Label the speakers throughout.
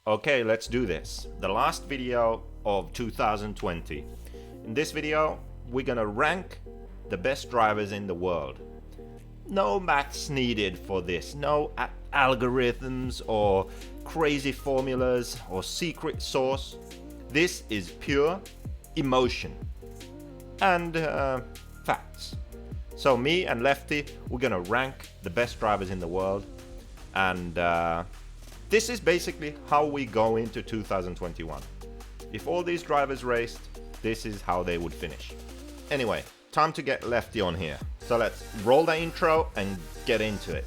Speaker 1: Okay, let's do this. The last video of 2020. In this video, we're gonna rank the best drivers in the world. No maths needed for this, no algorithms or crazy formulas or secret sauce. This is pure emotion and facts. So me and Lefty, we're gonna rank the best drivers in the world, and this is basically how we go into 2021. If all these drivers raced, this is how they would finish. Anyway, time to get Lefty on here. So let's roll the intro and get into it.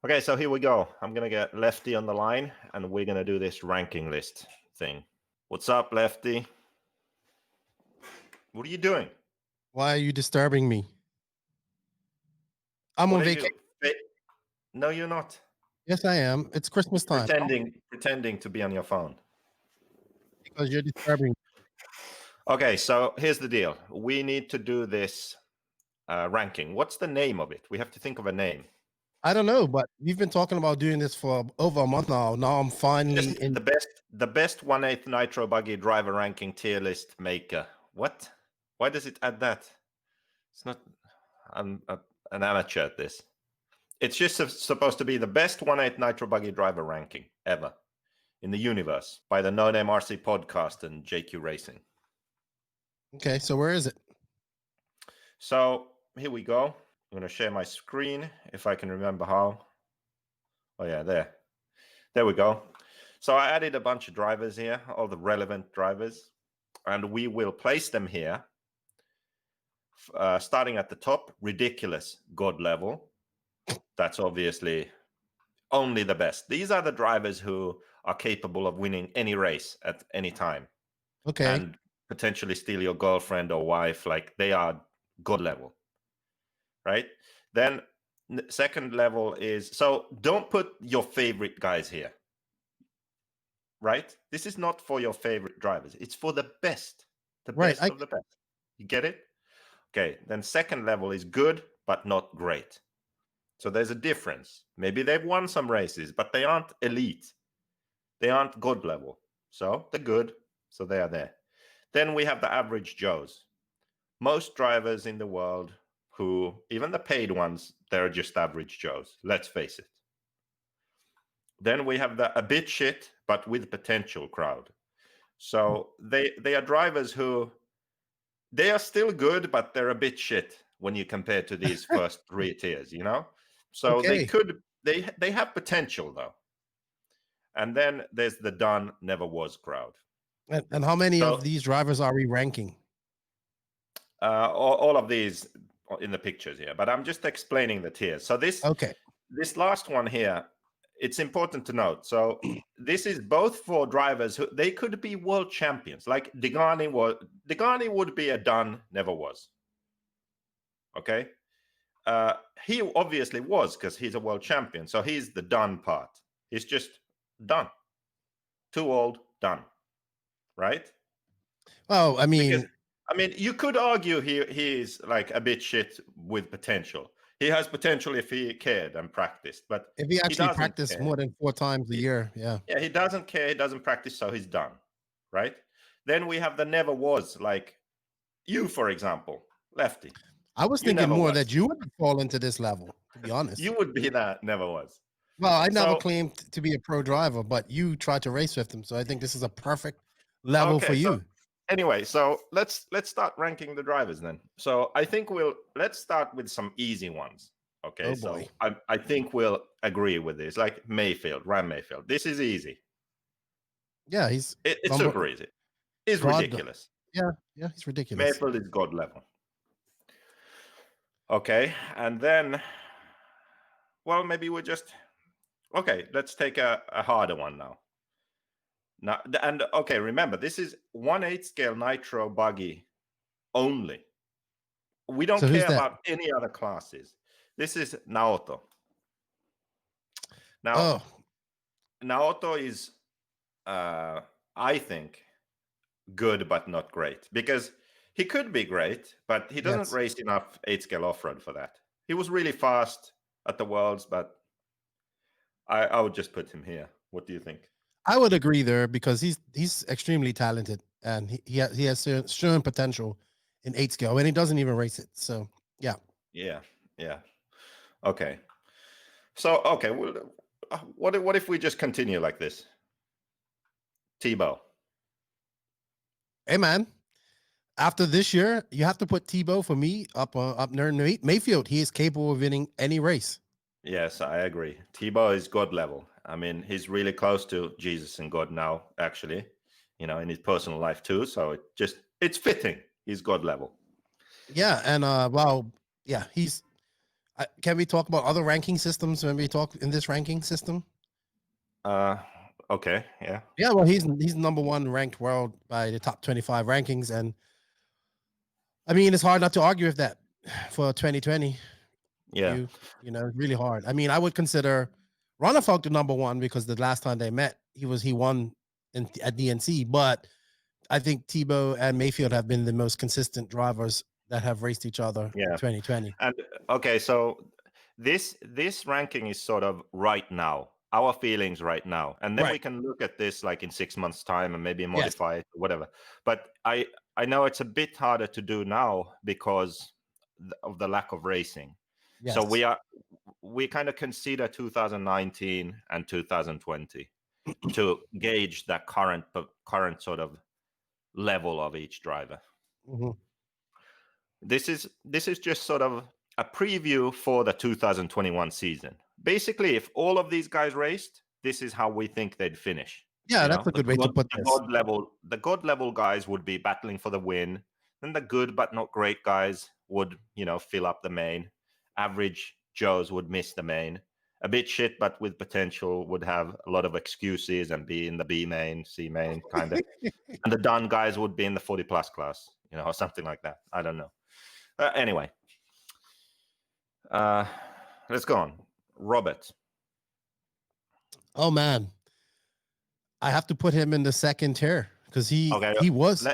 Speaker 1: Okay, so here we go. I'm gonna get Lefty on the line and we're gonna do this ranking list thing. What's up, Lefty? What are you doing?
Speaker 2: Why are you disturbing me? I'm on vacation.
Speaker 1: No, you're not.
Speaker 2: Yes, I am. It's Christmas time.
Speaker 1: Pretending to be on your phone.
Speaker 2: Because you're disturbing me.
Speaker 1: Okay, so here's the deal. We need to do this ranking. What's the name of it? We have to think of a name.
Speaker 2: I don't know, but we've been talking about doing this for over a month now. Now I'm finally in
Speaker 1: the best 1/8 Nitro Buggy driver ranking tier list maker. What? Why does it add that? It's not. I'm an amateur at this. It's just supposed to be the best 1/8 Nitro Buggy driver ranking ever in the universe by the No Name RC podcast and JQRacing.
Speaker 2: Okay, so where is it?
Speaker 1: So here we go. I'm going to share my screen if I can remember how. Oh yeah, there we go. So I added a bunch of drivers here, all the relevant drivers, and we will place them here. Starting at the top, ridiculous God level. That's obviously only the best. These are the drivers who are capable of winning any race at any time.
Speaker 2: Okay.
Speaker 1: And potentially steal your girlfriend or wife. Like, they are God level. Right? Then second level is, so don't put your favorite guys here. Right? This is not for your favorite drivers. It's for the best. The best of the best. You get it? Okay. Then second level is good, but not great. So there's a difference. Maybe they've won some races, but they aren't elite. They aren't God level. So they're good. So they are there. Then we have the average Joes. Most drivers in the world who, even the paid ones, they're just average Joes. Let's face it. Then we have the a bit shit, but with potential crowd. So they are drivers who, they are still good, but they're a bit shit when you compare to these first three tiers, you know? So they have potential though. And then there's the done, never was crowd.
Speaker 2: And how many of these drivers are we ranking?
Speaker 1: All of these in the pictures here, but I'm just explaining the tiers. So this last one here, it's important to note. So this is both for drivers who, they could be world champions. Like Degani would be a done, never was. Okay. He obviously was, because he's a world champion. So he's the done part. He's just done. Too old, done. Right?
Speaker 2: Oh, I mean,
Speaker 1: you could argue he is like a bit shit with potential. He has potential if he cared and practiced, but
Speaker 2: if he actually practiced more than 4 times a year, yeah,
Speaker 1: he doesn't care. He doesn't practice, so he's done. Right? Then we have the never was, like you, for example, Lefty.
Speaker 2: I was thinking more that you would fall into this level, to be honest.
Speaker 1: You would be that never was.
Speaker 2: Well, I never claimed to be a pro driver, but you tried to race with him, so I think this is a perfect level for you.
Speaker 1: Anyway, so let's start ranking the drivers then. So I think let's start with some easy ones. Okay, so I think we'll agree with this. Like Ryan Mayfield. This is easy.
Speaker 2: Yeah,
Speaker 1: it's super easy. It's ridiculous.
Speaker 2: Yeah, he's ridiculous.
Speaker 1: Mayfield is God level. Okay, and then, well, maybe we're just, okay, let's take a harder one now. Now, and okay, remember, this is 1/8 scale Nitro Buggy only. We don't care about any other classes. This is Naoto. Now, Naoto is I think good but not great, because he could be great, but he doesn't
Speaker 2: Yes.
Speaker 1: race enough 8-scale off-road for that. He was really fast at the Worlds, but I would just put him here. What do you think?
Speaker 2: I would agree there because he's extremely talented and he has shown potential in 8 scale and he doesn't even race it. So yeah.
Speaker 1: Yeah, yeah. Okay. So okay, well, what if we just continue like this? Tebow.
Speaker 2: Hey man, after this year, you have to put Tebow for me up near Mayfield. He is capable of winning any race.
Speaker 1: Yes, I agree. Tebow is God level. I mean, he's really close to Jesus and God now, actually, in his personal life too. So it's fitting. He's God level.
Speaker 2: Yeah, and well, yeah, he's. Can we talk about other ranking systems when we talk in this ranking system?
Speaker 1: Okay, yeah.
Speaker 2: Yeah, well, he's number one ranked world by the top 25 rankings, and I mean it's hard not to argue with that for 2020.
Speaker 1: Yeah.
Speaker 2: It's really hard. I mean, I would consider Ronafalk the number one because the last time they met, he won at DNC. But I think Tebow and Mayfield have been the most consistent drivers that have raced each other in
Speaker 1: Yeah.
Speaker 2: 2020.
Speaker 1: And okay, so this ranking is sort of right now, our feelings right now, and then we
Speaker 2: Right.
Speaker 1: can look at this like in 6 months' time and maybe
Speaker 2: Yes.
Speaker 1: modify it, or whatever. But I know it's a bit harder to do now because of the lack of racing. So
Speaker 2: Yes.
Speaker 1: we kind of consider 2019 and 2020 to gauge that current sort of level of each driver.
Speaker 2: Mhm.
Speaker 1: This is just sort of a preview for the 2021 season. Basically, if all of these guys raced, this is how we think they'd finish.
Speaker 2: Yeah, that's a
Speaker 1: The
Speaker 2: good way to put this.
Speaker 1: God level guys would be battling for the win. Then the good but not great guys would, fill up the main. Average Joes would miss the main. A bit shit but with potential would have a lot of excuses and be in the B main, C main kind of. And the done guys would be in the 40 plus class, or something like that. I don't know. Anyway, let's go on. Robert.
Speaker 2: Oh man, I have to put him in the second tier because
Speaker 1: Okay,
Speaker 2: he was.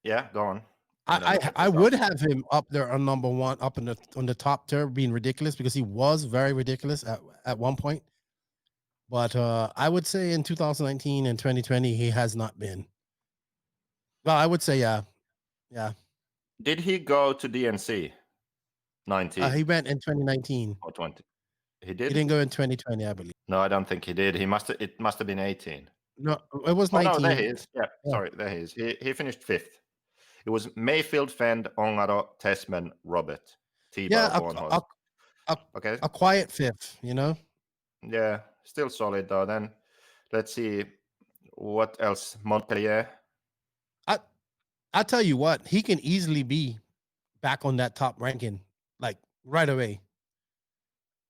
Speaker 1: yeah, go on. And then
Speaker 2: I
Speaker 1: we can
Speaker 2: I
Speaker 1: talk.
Speaker 2: would have him up there on number one, up on the top tier, being ridiculous because he was very ridiculous at one point. But I would say in 2019 and 2020, he has not been. Well, I would say yeah.
Speaker 1: Did he go to DNC 19
Speaker 2: He went in 2019.
Speaker 1: or 20? He
Speaker 2: He
Speaker 1: did?
Speaker 2: didn't go in 2020, I believe.
Speaker 1: No, I don't think he did. It must have been 18.
Speaker 2: No, it was
Speaker 1: Oh no, there he
Speaker 2: 19.
Speaker 1: is. Yeah,
Speaker 2: Yeah,
Speaker 1: sorry, there he is. He finished 5th. It was Mayfield, Fend, Ongaro, Tessman, Robert,
Speaker 2: yeah,
Speaker 1: Tebow, Bornhost.
Speaker 2: a,
Speaker 1: Okay.
Speaker 2: a quiet fifth.
Speaker 1: Yeah, still solid though. Then let's see what else. Montpellier.
Speaker 2: I tell you what, he can easily be back on that top ranking, like right away.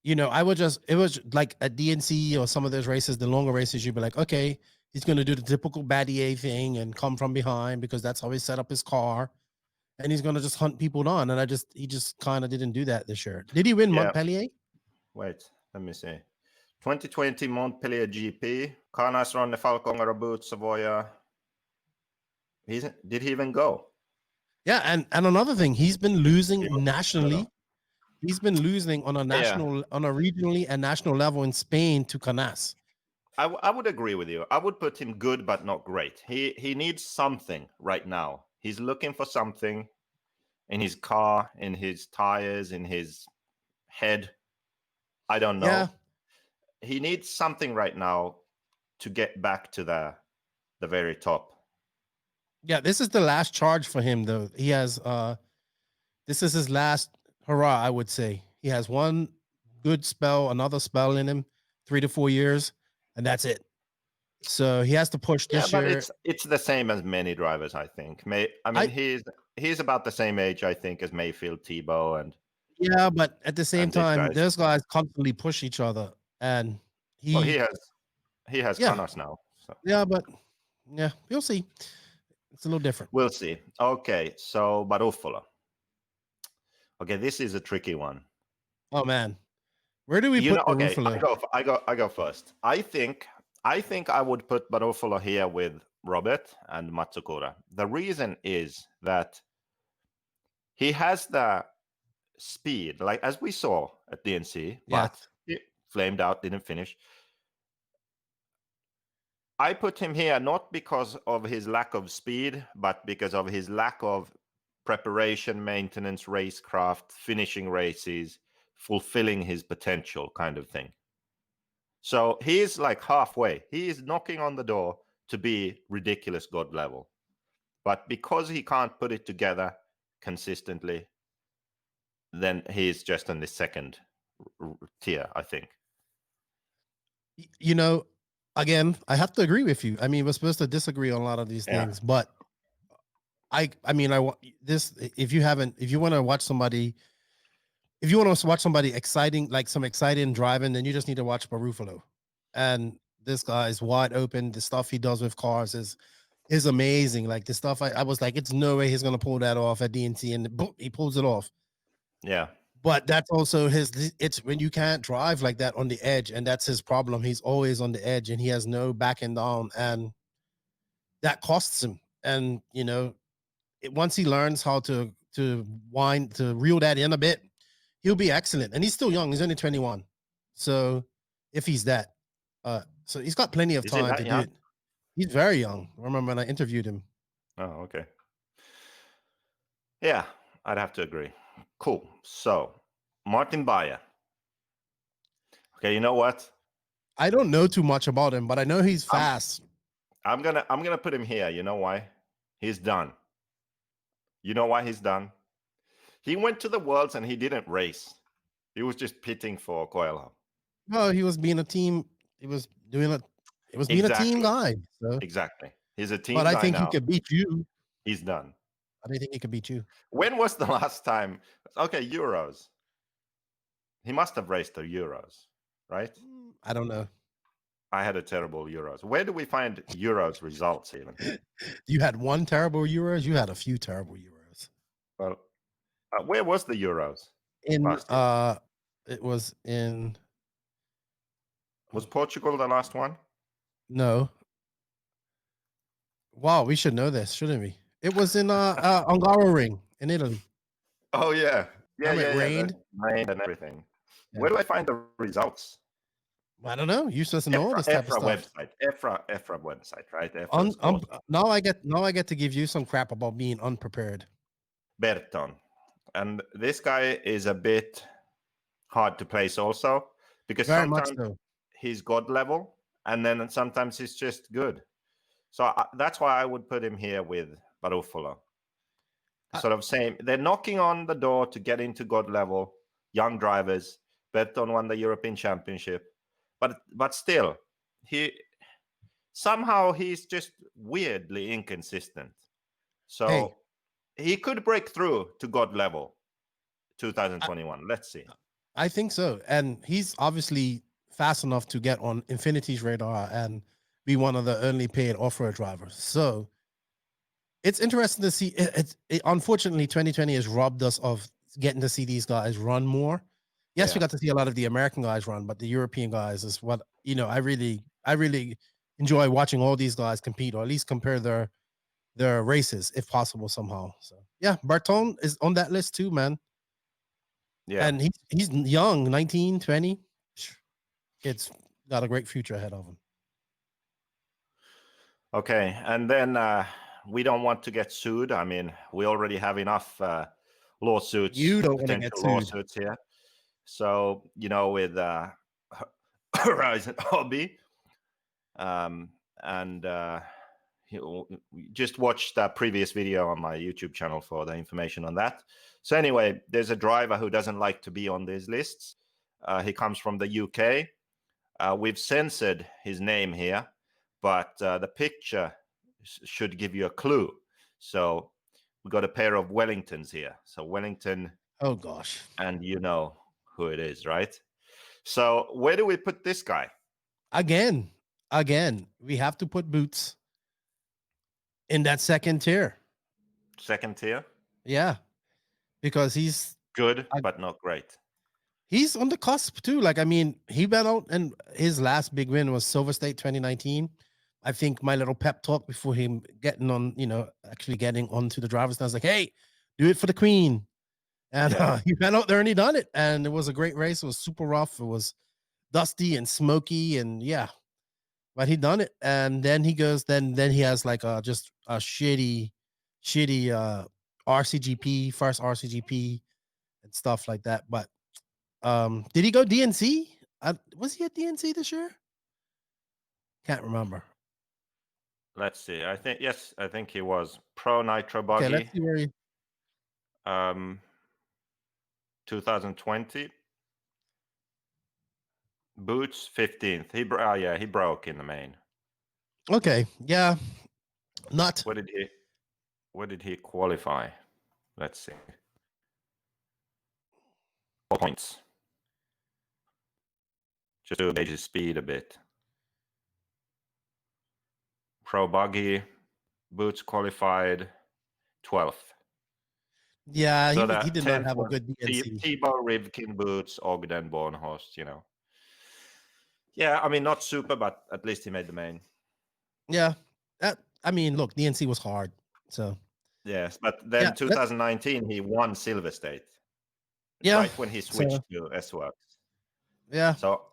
Speaker 2: It was like a DNC or some of those races, the longer races, you'd be like, okay, he's going to do the typical Battier thing and come from behind because that's how he set up his car. And he's going to just hunt people down. And he just kind of didn't do that this year. Did he win
Speaker 1: Yeah.
Speaker 2: Montpellier?
Speaker 1: Wait, let me see. 2020 Montpellier GP. Canas Ronne Falcongaro Boot Savoia. Did he even go?
Speaker 2: Yeah, and another thing, he's been losing
Speaker 1: I don't know.
Speaker 2: nationally. He's been losing on a on a regionally and national level in Spain to Canas.
Speaker 1: I would agree with you. I would put him good, but not great. He needs something right now. He's looking for something in his car, in his tires, in his head. I don't know.
Speaker 2: Yeah.
Speaker 1: He needs something right now to get back to the very top.
Speaker 2: Yeah, this is the last charge for him though. He has this is his last hurrah, I would say. He has one good spell, another spell in him, 3 to 4 years, and that's it. So he has to push this
Speaker 1: but
Speaker 2: year.
Speaker 1: it's the same as many drivers, I think. He's about the same age, I think, as Mayfield, Tebow, and
Speaker 2: Yeah, but at the same
Speaker 1: these
Speaker 2: time,
Speaker 1: guys.
Speaker 2: those guys constantly push each other, and
Speaker 1: He has
Speaker 2: yeah,
Speaker 1: Canas now. So.
Speaker 2: Yeah, but yeah, we'll see. It's a little different.
Speaker 1: We'll see. Okay, so Barufalo. Okay, this is a tricky one.
Speaker 2: Oh man, where do we put
Speaker 1: Okay,
Speaker 2: Barufalo?
Speaker 1: I go first. I think I think I would put Barofalo here with Robert and Matsukura. The reason is that he has the speed, like as we saw at DNC, but
Speaker 2: Yes.
Speaker 1: he flamed out, didn't finish. I put him here not because of his lack of speed, but because of his lack of preparation, maintenance, racecraft, finishing races, fulfilling his potential kind of thing. So he's like halfway. He is knocking on the door to be ridiculous God level. But because he can't put it together consistently, then he's just in the second tier, I think.
Speaker 2: You know, again, I have to agree with you. I mean, we're supposed to disagree on a lot of these
Speaker 1: Yeah.
Speaker 2: things, but I mean, I want this. If you want to watch somebody, if you want to watch somebody exciting, like some exciting driving, then you just need to watch Barufalo. And this guy is wide open. The stuff he does with cars is amazing. Like the stuff I was like, it's no way he's gonna pull that off at DNC, and boom, he pulls it off.
Speaker 1: Yeah.
Speaker 2: But that's also it's when you can't drive like that on the edge, and that's his problem. He's always on the edge and he has no backing down, and that costs him. And once he learns how to reel that in a bit, he'll be excellent. And he's still young, he's only 21. So if he's that, so he's got plenty of
Speaker 1: Is he
Speaker 2: time
Speaker 1: that
Speaker 2: to do
Speaker 1: young?
Speaker 2: it. He's very young. I remember when I interviewed him.
Speaker 1: Oh, okay. Yeah, I'd have to agree. Cool. So Martin Bayer. Okay, you know what?
Speaker 2: I don't know too much about him, but I know he's fast.
Speaker 1: I'm gonna put him here. You know why? He's done. You know why he's done? He went to the Worlds and he didn't race. He was just pitting for Coelho.
Speaker 2: No, he was being a team. He was doing it. It was being a team guy. So,
Speaker 1: Exactly. He's a team
Speaker 2: but I
Speaker 1: guy
Speaker 2: think he
Speaker 1: now.
Speaker 2: could beat you.
Speaker 1: He's done.
Speaker 2: I don't think he could beat you.
Speaker 1: When was the last time? Okay, Euros. He must have raced the Euros, right?
Speaker 2: I don't know.
Speaker 1: I had a terrible Euros. Where do we find Euros results even?
Speaker 2: You had one terrible Euros. You had a few terrible Euros.
Speaker 1: Well, where was the Euros?
Speaker 2: In
Speaker 1: last year?
Speaker 2: it was in.
Speaker 1: Was Portugal the last one?
Speaker 2: No. Wow, we should know this, shouldn't we? It was in Hungaroring in Italy.
Speaker 1: Oh yeah, yeah.
Speaker 2: It rained.
Speaker 1: Rained and everything.
Speaker 2: Yeah.
Speaker 1: Where do I find the results?
Speaker 2: I don't know. You're supposed to know this type of stuff.
Speaker 1: Website. EFRA website, right?
Speaker 2: Now I get to give you some crap about being unprepared.
Speaker 1: Berton. And this guy is a bit hard to place also because
Speaker 2: Very
Speaker 1: sometimes
Speaker 2: much so.
Speaker 1: he's God level and then sometimes he's just good. So that's why I would put him here with Barufalo. Sort of same. They're knocking on the door to get into God level. Young drivers. Berton won the European Championship. But still, he's just weirdly inconsistent. So he could break through to God level 2021. Let's see.
Speaker 2: I think so. And he's obviously fast enough to get on Infinity's radar and be one of the only paid off-road drivers. So it's interesting to see. Unfortunately, 2020 has robbed us of getting to see these guys run more. Yes, we got to see a lot of the American guys run, but the European guys is what, I really enjoy watching all these guys compete, or at least compare their races if possible somehow. So yeah, Berton is on that list too, man. Yeah. And he's young, 19, 20. It's got a great future ahead of him.
Speaker 1: Okay. And then we don't want to get sued. I mean, we already have enough lawsuits.
Speaker 2: You don't want to get sued.
Speaker 1: Lawsuits here. So, with Horizon Hobby, and just watch that previous video on my YouTube channel for the information on that. So anyway, there's a driver who doesn't like to be on these lists. He comes from the UK. We've censored his name here, but the picture should give you a clue. So we got a pair of Wellingtons here. So Wellington.
Speaker 2: Oh gosh.
Speaker 1: And you know who it is, right? So where do we put this guy?
Speaker 2: Again, we have to put Boots in that second tier.
Speaker 1: Second tier?
Speaker 2: Yeah. Because he's
Speaker 1: good, but not great.
Speaker 2: he's on the cusp too. Like, I mean, he went out and his last big win was Silver State 2019. I think my little pep talk before him getting on, actually getting onto the driver's stand, I was like, hey, do it for the queen. And he went out there and he done it. And it was a great race. It was super rough. It was dusty and smoky. And yeah, but he done it. And then he goes, then he has like just a shitty RCGP, first RCGP and stuff like that. But did he go DNC? Was he at DNC this year? Can't remember.
Speaker 1: Let's see. I think he was Pro Nitro Buggy.
Speaker 2: Okay, let's see where he
Speaker 1: 2020. Boots 15th. He broke in the main.
Speaker 2: Okay, yeah. Not
Speaker 1: What did he qualify? Let's see. 4 points. Just to gauge his speed a bit. Pro Buggy, Boots qualified 12th.
Speaker 2: Yeah, so he did not have a good DNC.
Speaker 1: T-Bow, Rivkin, Boots, Ogden, Bornhost, Yeah, I mean, not super, but at least he made the main.
Speaker 2: Yeah. I mean, look, DNC was hard. So
Speaker 1: yes, but then 2019 he won Silver State.
Speaker 2: Yeah.
Speaker 1: Right when he switched to S-Works.
Speaker 2: Yeah.
Speaker 1: So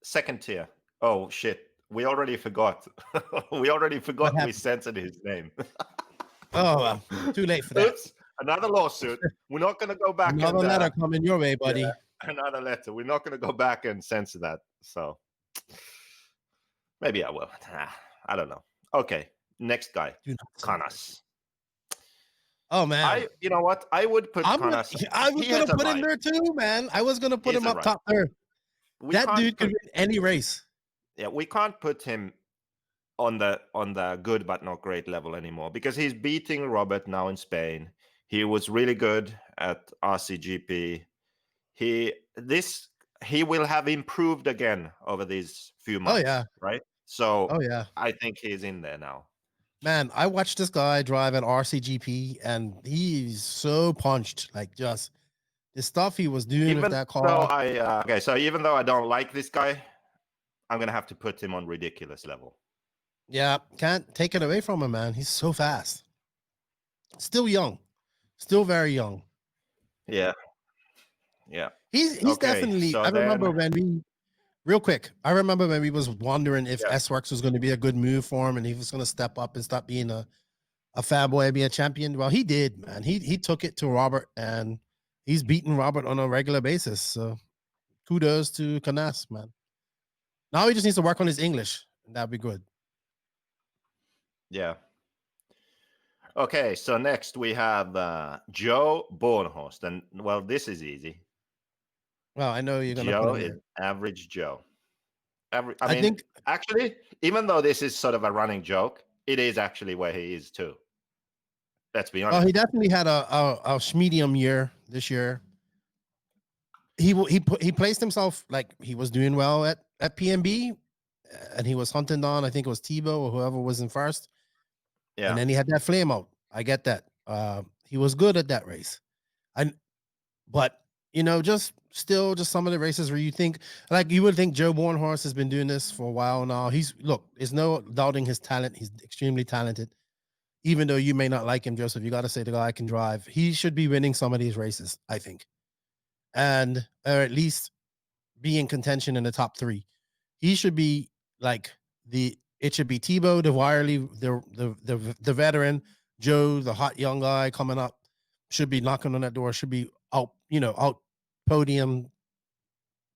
Speaker 1: second tier. Oh shit. We already forgot. We censored his name.
Speaker 2: Oh well, too late for that.
Speaker 1: Oops, another lawsuit. We're not gonna go back.
Speaker 2: Another letter coming your way, buddy.
Speaker 1: Yeah, another letter. We're not gonna go back and censor that. So maybe I will. I don't know. Okay, next guy. Canas.
Speaker 2: Oh man.
Speaker 1: You know what? I would put Canas.
Speaker 2: I was gonna put him there too, man. I was gonna put him up top there. That dude could win any race.
Speaker 1: Yeah, we can't put him on the good but not great level anymore because he's beating Robert now in Spain. He was really good at RCGP. He will have improved again over these few months.
Speaker 2: Oh yeah,
Speaker 1: right. So
Speaker 2: yeah,
Speaker 1: I think he's in there now.
Speaker 2: Man, I watched this guy drive an RCGP and he's so punched. Like just the stuff he was doing with that car.
Speaker 1: So even though I don't like this guy, I'm gonna have to put him on ridiculous level.
Speaker 2: Yeah, can't take it away from him, man. He's so fast. Still young. Still very young.
Speaker 1: Yeah. Yeah.
Speaker 2: He's definitely I remember when we was wondering if S-Works was going to be a good move for him and he was going to step up and stop being a fat boy, be a champion. Well, he did, man. He took it to Robert and he's beating Robert on a regular basis. So kudos to Canas, man. Now he just needs to work on his English and that'd be good.
Speaker 1: Yeah. Okay, so next we have Joe Bornhost. And well, this is easy.
Speaker 2: Well, I know you're going
Speaker 1: to put him is average Joe. I think actually, even though this is sort of a running joke, it is actually where he is too. Let's be honest.
Speaker 2: Oh, he definitely had a medium year this year. He placed himself like he was doing well at PMB, and he was hunting down. I think it was Tebow or whoever was in first. Yeah, and then he had that flame out. I get that. He was good at that race, but just some of the races where you think like you would think Joe Bornhorst has been doing this for a while now. There's no doubting his talent. He's extremely talented. Even though you may not like him, Joseph, you got to say the guy can drive. He should be winning some of these races, I think, or at least be in contention in the top 3. He should be like it should be Tebow, the Wirely, the veteran, Joe, the hot young guy coming up, should be knocking on that door, should be out podium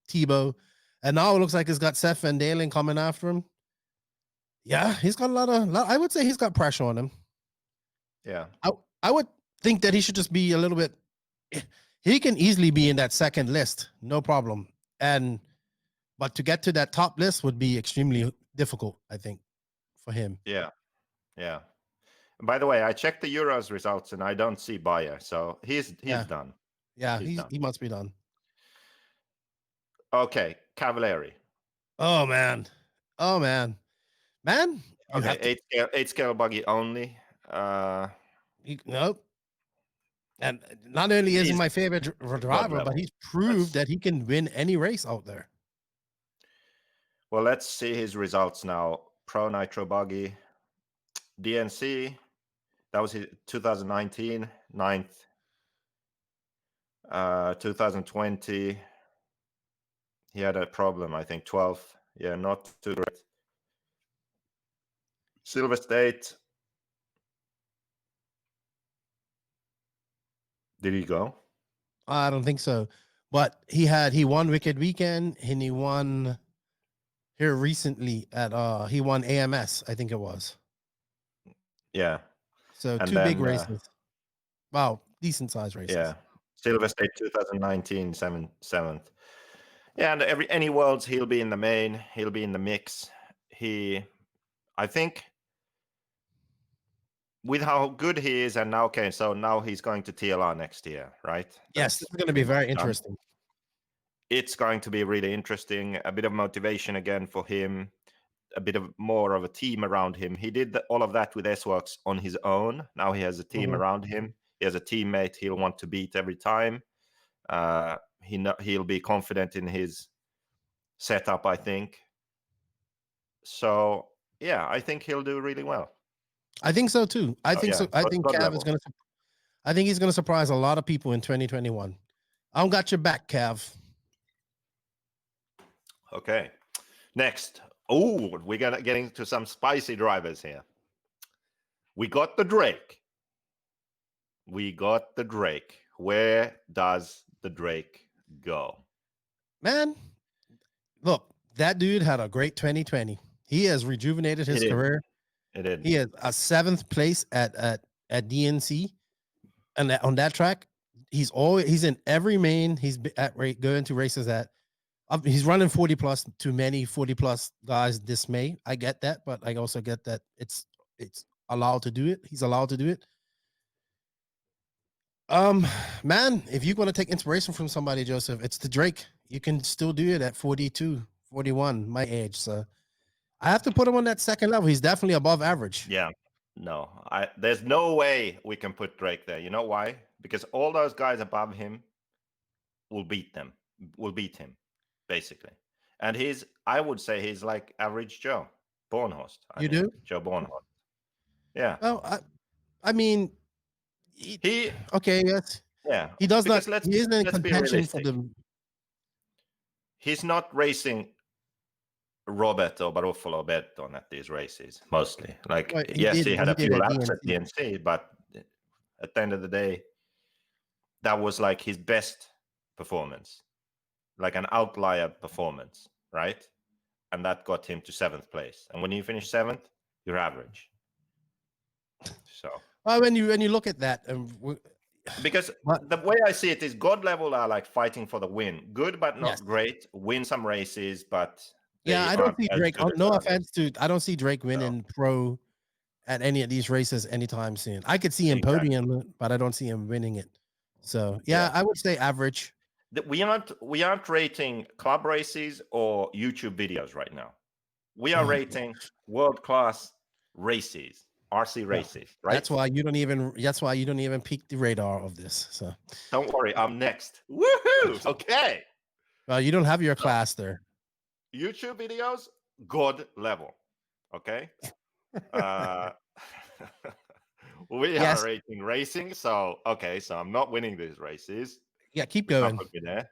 Speaker 2: Tebow. And now it looks like it's got Seth Van Dalen coming after him. Yeah, he's got a lot I would say he's got pressure on him.
Speaker 1: Yeah.
Speaker 2: I would think that he should just be a little bit, he can easily be in that second list, no problem. But to get to that top list would be extremely difficult, I think, for him.
Speaker 1: Yeah. Yeah. By the way, I checked the Euros results and I don't see Bayer, so he's done.
Speaker 2: Yeah, he must be done.
Speaker 1: Okay, Cavalieri.
Speaker 2: Oh man.
Speaker 1: Okay, 8 scale buggy only.
Speaker 2: Nope. And not only is he
Speaker 1: He's
Speaker 2: my favorite driver, but
Speaker 1: level.
Speaker 2: he's proved that he can win any race out there.
Speaker 1: Well, let's see his results now. Pro Nitro Buggy, DNC. That was his 2019, 9th. 2020, he had a problem, I think 12th. Yeah, not too great. Silver State. Did he go?
Speaker 2: I don't think so. But he won Wicked Weekend and he won here recently at he won AMS, I think it was.
Speaker 1: Yeah.
Speaker 2: So
Speaker 1: And
Speaker 2: two big
Speaker 1: then
Speaker 2: races. Wow, decent size races.
Speaker 1: yeah. Silver State 2019, 7th. Yeah, and any worlds he'll be in the main, he'll be in the mix. I think with how good he is, and now so now he's going to TLR next year, right?
Speaker 2: Yes, this is going to be very interesting.
Speaker 1: It's going to be really interesting. A bit of motivation again for him, a bit of more of a team around him. He did all of that with S-Works on his own. Now he has a team around him. He has a teammate he'll want to beat every time. He'll be confident in his setup, I think. So yeah, I think he'll do really well.
Speaker 2: I think so too. I think so. I think Cav is going to. I think he's going to surprise a lot of people in 2021. I don't got your back, Cav.
Speaker 1: Okay, next. Oh, we're gonna get into some spicy drivers here. We got the Drake. Where does the Drake go?
Speaker 2: Man, look, that dude had a great 2020. He has rejuvenated his career.
Speaker 1: It did.
Speaker 2: He has a 7th place at DNC, and on that track, he's in every main. He's going to races at. He's running 40 plus. Too many 40 plus guys this May. I get that, but I also get that it's allowed to do it. He's allowed to do it. Man, if you're going to take inspiration from somebody, Joseph, it's the Drake. You can still do it at 42, 41, my age. So I have to put him on that second level. He's definitely above average.
Speaker 1: Yeah. No, there's no way we can put Drake there. You know why? Because all those guys above him will beat him, basically. And I would say he's like average Joe Bornhost. Joe Bornhost. Yeah.
Speaker 2: Well, I mean, okay, yes.
Speaker 1: Yeah.
Speaker 2: He does not. He isn't in contention for the.
Speaker 1: He's not racing Robert or Baruffalo Benton at these races mostly. Like, yes, he had a few laps at DNC, but at the end of the day, that was like his best performance, like an outlier performance, right? And that got him to 7th place. And when you finish 7th, you're average. So
Speaker 2: when you look at that,
Speaker 1: because the way I see it is God level are like fighting for the win. Good, but not great. Win some races, but
Speaker 2: yeah, I don't see Drake. No offense to, I don't see Drake winning pro at any of these races anytime soon. I could see him podium, but I don't see him winning it. So yeah, I would say average.
Speaker 1: We aren't rating club races or YouTube videos right now. We are rating world-class races, RC races, right?
Speaker 2: That's why you don't even peek the radar of this. So
Speaker 1: don't worry, I'm next. Woohoo! Okay.
Speaker 2: Well, you don't have your class there.
Speaker 1: YouTube videos, God level. Okay. We are rating racing, so so I'm not winning these races.
Speaker 2: Yeah, keep going.
Speaker 1: Put me there.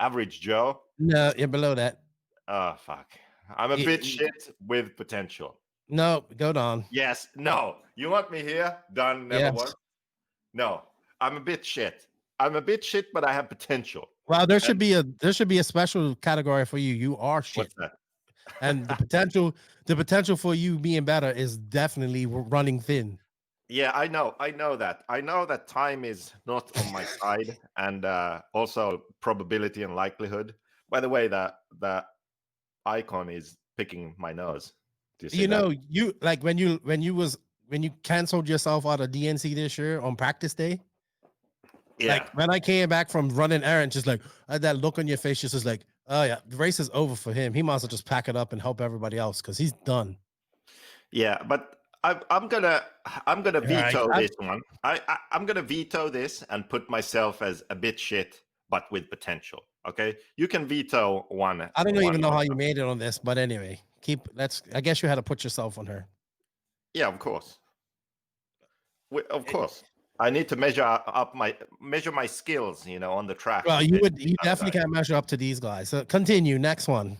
Speaker 1: Average Joe.
Speaker 2: No, you're below that.
Speaker 1: Oh fuck! I'm a bit shit with potential.
Speaker 2: No, go down.
Speaker 1: Yes, no. You want me here? Done. Never worked. No, I'm a bit shit. But I have potential.
Speaker 2: Well, there should be a special category for you. You are shit.
Speaker 1: What's that?
Speaker 2: And the potential for you being better is definitely running thin.
Speaker 1: Yeah, I know that. I know that time is not on my side, and also probability and likelihood. By the way, the icon is picking my nose. Do you see that?
Speaker 2: You like when you canceled yourself out of DNC this year on practice day. Yeah. Like when I came back from running errands, just like I had that look on your face, just like, oh yeah, the race is over for him. He might as well just pack it up and help everybody else because he's done.
Speaker 1: Yeah, but I'm gonna veto
Speaker 2: Right.
Speaker 1: this one. I'm gonna veto this and put myself as a bit shit, but with potential. Okay, you can veto one.
Speaker 2: I don't even know how
Speaker 1: one.
Speaker 2: you made it on this, but anyway, I guess you had to put yourself on her.
Speaker 1: Yeah, of course. Of
Speaker 2: Eh,
Speaker 1: course. I need to measure my skills, on the track.
Speaker 2: Well,
Speaker 1: with
Speaker 2: you
Speaker 1: this
Speaker 2: definitely
Speaker 1: other guy.
Speaker 2: can't measure up to these guys. So continue. Next one.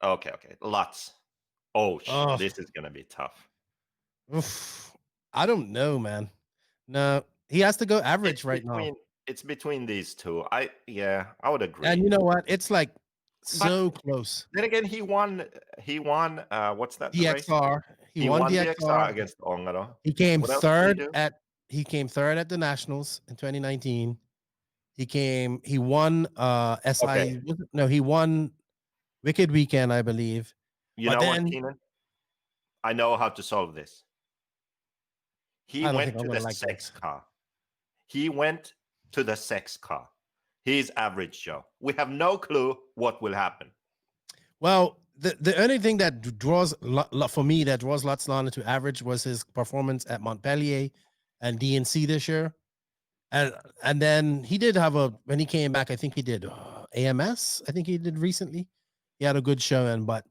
Speaker 1: Okay. Lots. Oh,
Speaker 2: Oh,
Speaker 1: this is gonna be tough.
Speaker 2: oof. I don't know, man. No, he has to go average
Speaker 1: It's
Speaker 2: right now.
Speaker 1: between these two. I would agree.
Speaker 2: And you know what? It's like
Speaker 1: But
Speaker 2: so close.
Speaker 1: then again, he won. He won. What's that race?
Speaker 2: DXR. He
Speaker 1: He
Speaker 2: won
Speaker 1: won the XR
Speaker 2: DXR.
Speaker 1: against Ongaro.
Speaker 2: He came
Speaker 1: What else did he
Speaker 2: third
Speaker 1: do?
Speaker 2: at the Nationals in 2019. He won
Speaker 1: Okay.
Speaker 2: he won Wicked Weekend, I believe.
Speaker 1: You
Speaker 2: But
Speaker 1: know what,
Speaker 2: then
Speaker 1: Keenan? I know how to solve this. He
Speaker 2: I don't think
Speaker 1: went
Speaker 2: I'm
Speaker 1: to
Speaker 2: gonna
Speaker 1: the
Speaker 2: like
Speaker 1: sex
Speaker 2: this.
Speaker 1: car. He went to the sex car. He's average Joe. We have no clue what will happen.
Speaker 2: Well, the only thing that for me that draws Lotslana to average was his performance at Montpellier and DNC this year. And then he did have when he came back, I think he did AMS. I think he did recently. He had a good showing, but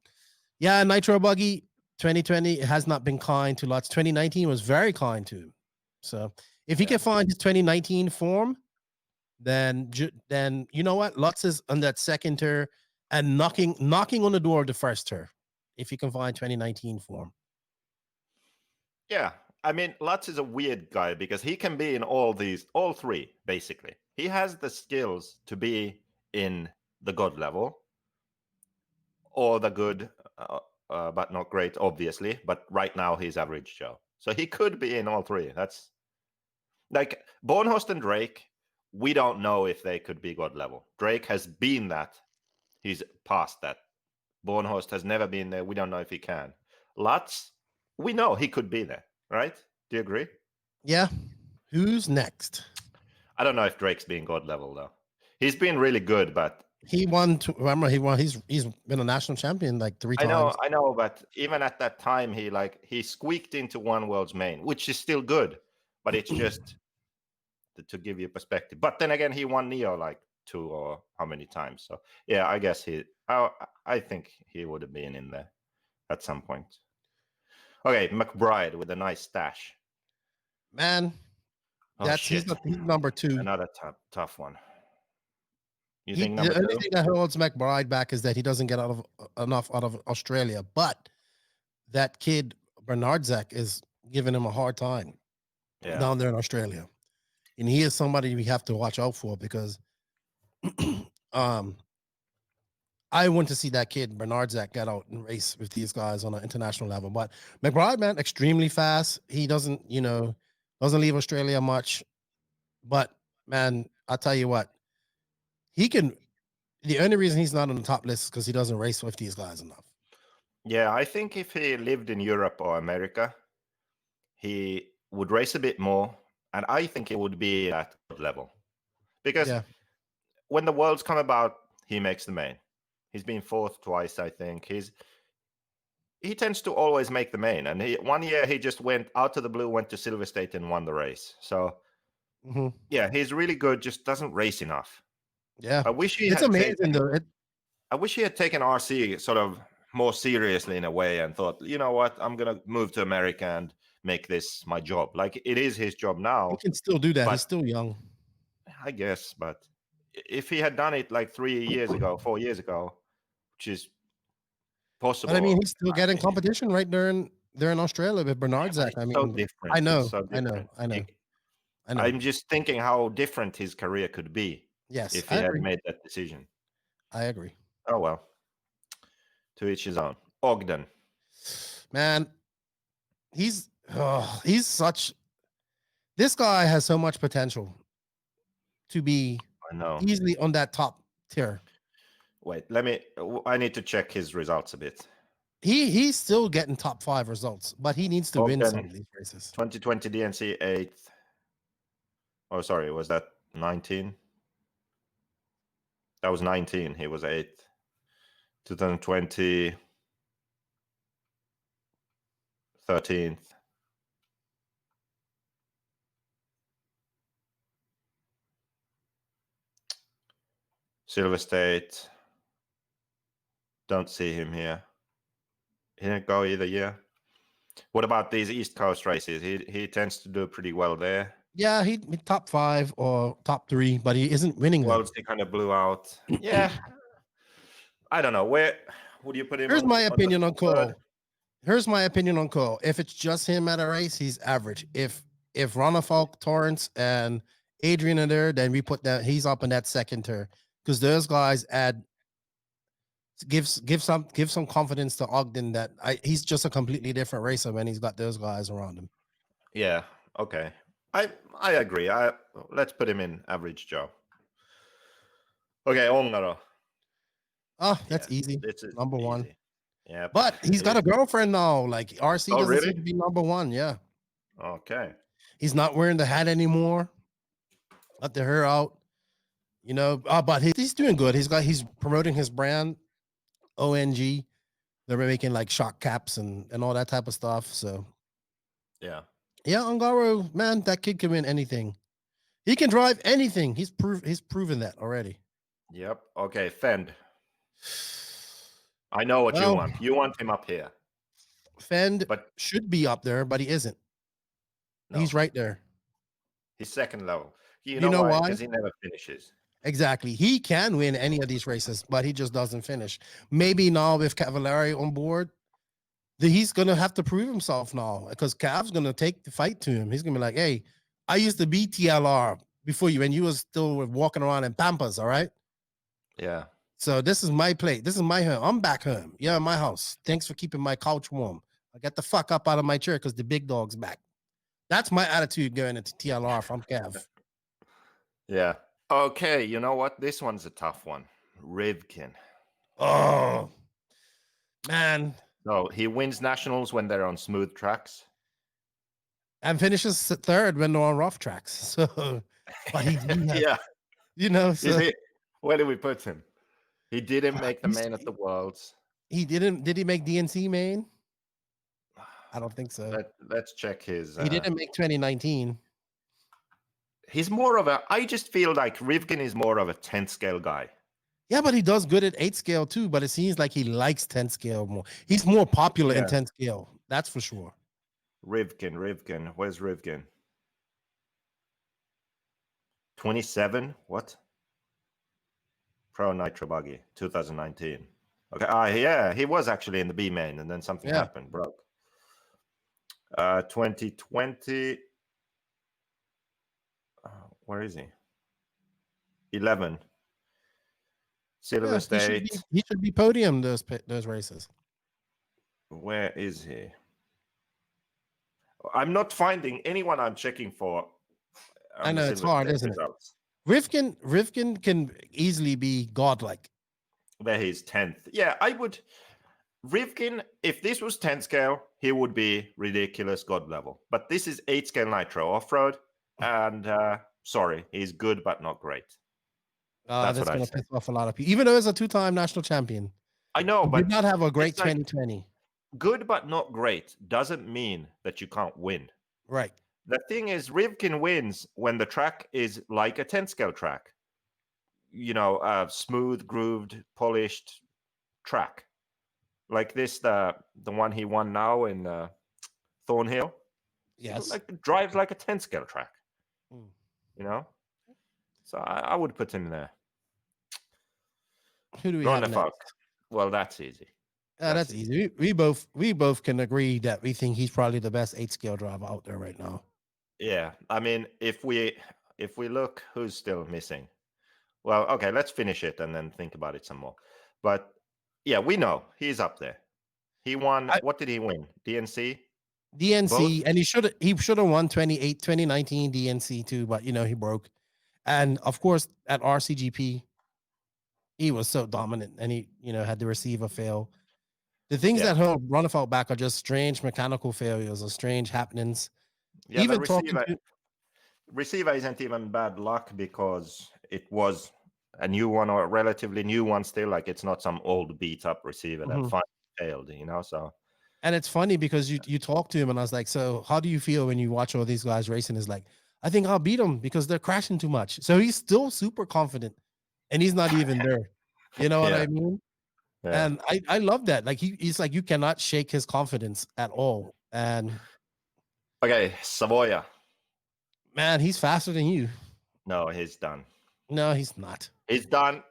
Speaker 2: yeah, Nitro Buggy 2020 has not been kind to Lutz. 2019 was very kind to him. So if he can find his 2019 form, then you know what, Lutz is on that second tour and knocking on the door of the first tour. If he can find 2019 form.
Speaker 1: Yeah, I mean, Lutz is a weird guy because he can be in all three, basically. He has the skills to be in the God level or the good, but not great, obviously. But right now, he's average Joe. So he could be in all three. That's like Bornhost and Drake. We don't know if they could be God level. Drake has been that. He's past that. Bornhost has never been there. We don't know if he can. Lutz, we know he could be there, right? Do you agree?
Speaker 2: Yeah. Who's next?
Speaker 1: I don't know if Drake's being God level though. He's been really good, but
Speaker 2: he won. Remember, he won. He's been a national champion like 3 times.
Speaker 1: I know, but even at that time, he squeaked into one world's main, which is still good, but it's just to give you perspective. But then again, he won Neo like 2 or how many times? So yeah, I guess I think he would have been in there at some point. Okay, McBride with a nice stash.
Speaker 2: Man, he's number 2.
Speaker 1: Another tough one. You
Speaker 2: The
Speaker 1: think number
Speaker 2: only
Speaker 1: 2?
Speaker 2: thing that holds McBride back is that he doesn't get enough out of Australia. But that kid Bernard Zek is giving him a hard time down there in Australia, and he is somebody we have to watch out for because, I want to see that kid Bernard Zek get out and race with these guys on an international level. But McBride, man, extremely fast. He doesn't leave Australia much. But man, I'll tell you what, he can. The only reason he's not on the top list is because he doesn't race with these guys enough.
Speaker 1: Yeah, I think if he lived in Europe or America, he would race a bit more, and I think he would be at good level. Because when the worlds come about, he makes the main. He's been 4th twice, I think. He tends to always make the main, and one year he just went out of the blue, went to Silver State and won the race. So yeah, he's really good, just doesn't race enough.
Speaker 2: Yeah,
Speaker 1: I wish he
Speaker 2: it's amazing though.
Speaker 1: I wish he had taken RC sort of more seriously in a way and thought, you know what, I'm gonna move to America and make this my job. Like it is his job now.
Speaker 2: He can still do that. He's still young,
Speaker 1: I guess. But if he had done it like 4 years ago, which is possible.
Speaker 2: But I mean, he's still getting competition right there in Australia with Bernard Zek. I mean,
Speaker 1: so different.
Speaker 2: I know,
Speaker 1: So different.
Speaker 2: I know.
Speaker 1: I'm just thinking how different his career could be.
Speaker 2: Yes,
Speaker 1: if he had made that decision.
Speaker 2: I agree.
Speaker 1: Oh well. To each his own. Ogden.
Speaker 2: Man, he's such. This guy has so much potential to be easily on that top tier.
Speaker 1: Wait, I need to check his results a bit.
Speaker 2: He's still getting top 5 results, but he needs to win some of these races.
Speaker 1: 2020 DNC 8th. Oh, sorry, was that 19? That was 19. He was 8th. 2020 13th. Silver State. Don't see him here. He didn't go either, yeah. What about these East Coast races? He tends to do pretty well there.
Speaker 2: Yeah, he top 5 or top 3, but he isn't winning them.
Speaker 1: Worlds he kind of blew out. Yeah. I don't know. Where would you put him
Speaker 2: Here's
Speaker 1: on?
Speaker 2: my opinion on
Speaker 1: third?
Speaker 2: Cole. Here's my opinion on Cole. If it's just him at a race, he's average. If Ronafalk, Torrance, and Adrian are there, then we put that he's up in that second tier because those guys give some confidence to Ogden that he's just a completely different racer when he's got those guys around him.
Speaker 1: Yeah. Okay. I agree. Let's put him in average Joe. Okay, Ongaro.
Speaker 2: Oh, that's easy.
Speaker 1: It's
Speaker 2: number
Speaker 1: easy.
Speaker 2: 1.
Speaker 1: Yeah.
Speaker 2: But he's got a girlfriend now. Like RC doesn't
Speaker 1: really?
Speaker 2: seem to be number 1. Yeah.
Speaker 1: Okay.
Speaker 2: He's not wearing the hat anymore. Let the hair out. You know, but he's doing good. He's promoting his brand, ONG. They're making like shock caps and all that type of stuff. So
Speaker 1: yeah,
Speaker 2: Ongaro, man, that kid can win anything. He can drive anything. He's proven that already.
Speaker 1: Yep. Okay, Fend. I know what you want. You want him up here.
Speaker 2: Fend should be up there, but he isn't. No. He's right there.
Speaker 1: He's second level. You know why? Because he never finishes.
Speaker 2: Exactly. He can win any of these races, but he just doesn't finish. Maybe now with Cavalieri on board, he's going to have to prove himself now because Cav's going to take the fight to him. He's going to be like, hey, I used to be TLR before you, and you was still walking around in Pampas, all right?
Speaker 1: Yeah.
Speaker 2: So this is my plate. This is my home. I'm back home. Yeah, in my house. Thanks for keeping my couch warm. I get the fuck up out of my chair because the big dog's back. That's my attitude going into TLR from Cav.
Speaker 1: Yeah. Okay, you know what? This one's a tough one. Rivkin.
Speaker 2: Oh, man.
Speaker 1: No, he wins nationals when they're on smooth tracks.
Speaker 2: And finishes third when they're on rough tracks. So, but he
Speaker 1: yeah.
Speaker 2: You know, so.
Speaker 1: Where do we put him? He didn't make the main at the Worlds.
Speaker 2: He didn't. Did he make DNC main? I don't think so.
Speaker 1: Let's check his.
Speaker 2: He didn't make 2019.
Speaker 1: He's more of a. I just feel like Rivkin is more of a 10 scale guy.
Speaker 2: Yeah, but he does good at 8 scale too. But it seems like he likes 10 scale more. He's more popular in 10 scale. That's for sure.
Speaker 1: Rivkin. Where's Rivkin? 27. What? Pro Nitro Buggy 2019. Okay. Yeah, he was actually in the B main, and then something happened, broke. 2020. Where is he? 11. Silver State.
Speaker 2: He should be podium those races.
Speaker 1: Where is he? I'm not finding anyone I'm checking for.
Speaker 2: I know it's hard, isn't it? Rivkin can easily be godlike.
Speaker 1: There he's 10th. Yeah, I would. Rivkin, if this was 10 scale, he would be ridiculous god level. But this is 8 scale Nitro off-road. And sorry, he's good, but not great.
Speaker 2: That's going to piss off a lot of people. Even though he's a 2-time national champion.
Speaker 1: I know, but
Speaker 2: did not have a great 2020.
Speaker 1: Good, but not great doesn't mean that you can't win.
Speaker 2: Right.
Speaker 1: The thing is, Rivkin wins when the track is like a 10 scale track. You know, smooth, grooved, polished track. Like this, the one he won now in Thornhill.
Speaker 2: Yes.
Speaker 1: Like drives like a 10 scale track. You know? So I would put him there.
Speaker 2: Who do we have next?
Speaker 1: Well, that's easy.
Speaker 2: That's easy. We both can agree that we think he's probably the best 8 scale driver out there right now.
Speaker 1: Yeah, I mean, if we look, who's still missing? Well, okay, let's finish it and then think about it some more. But yeah, we know he's up there. He won. What did he win? DNC.
Speaker 2: Both? And he should have won 2019 DNC too, but you know he broke. And of course, at RCGP, he was so dominant, and he had the receiver fail. The things that hold Runabout back are just strange mechanical failures or strange happenings.
Speaker 1: Yeah, even receiver isn't even bad luck because it was a new one or a relatively new one still. Like it's not some old beat up receiver that finally failed, So.
Speaker 2: And it's funny because you talk to him and I was like, so how do you feel when you watch all these guys racing? Is like, I think I'll beat them because they're crashing too much. So he's still super confident and he's not even there. You know what
Speaker 1: Yeah.
Speaker 2: I mean?
Speaker 1: Yeah.
Speaker 2: And I love that. Like he's like, you cannot shake his confidence at all. And
Speaker 1: Okay, Savoya.
Speaker 2: man, he's faster than you.
Speaker 1: No, he's done.
Speaker 2: No, he's not.
Speaker 1: He's done.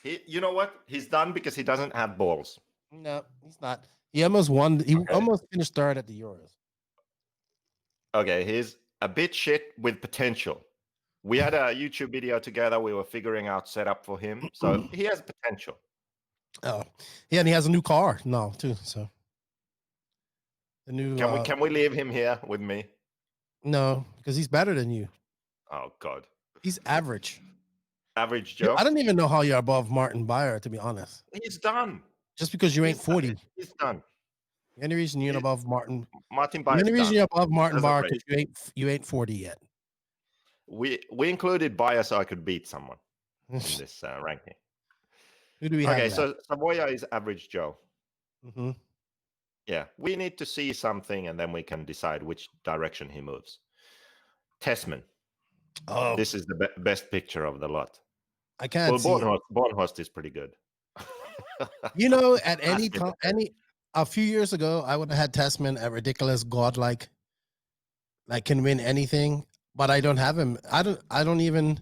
Speaker 1: You know what? He's done because he doesn't have balls.
Speaker 2: No, he's not. He almost won. He
Speaker 1: Okay.
Speaker 2: almost finished third at the Euros.
Speaker 1: Okay, he's a bit shit with potential. We had a YouTube video together. We were figuring out setup for him, so he has potential.
Speaker 2: Oh, yeah, and he has a new car now too. So the new.
Speaker 1: Can we leave him here with me?
Speaker 2: No, because he's better than you.
Speaker 1: Oh God,
Speaker 2: He's average.
Speaker 1: average Joe.
Speaker 2: I don't even know how you're above Martin Beyer, to be honest.
Speaker 1: He's done.
Speaker 2: Just because you ain't 40.
Speaker 1: He's done.
Speaker 2: The only reason you're above Martin.
Speaker 1: Martin
Speaker 2: The
Speaker 1: Beyer.
Speaker 2: only reason you're above Martin Beyer
Speaker 1: Doesn't
Speaker 2: because you ain't 40 yet.
Speaker 1: We included Beyer so I could beat someone in this ranking.
Speaker 2: Who do we have?
Speaker 1: Okay,
Speaker 2: left?
Speaker 1: so Savoya is average Joe.
Speaker 2: Mhm.
Speaker 1: Yeah, we need to see something, and then we can decide which direction he moves. Tessman.
Speaker 2: Oh,
Speaker 1: This is the best picture of the lot.
Speaker 2: I can't see it.
Speaker 1: Bornhost is pretty good.
Speaker 2: You know, at a few years ago, I would have had Tessman at ridiculous godlike, like can win anything, but I don't have him. I don't even.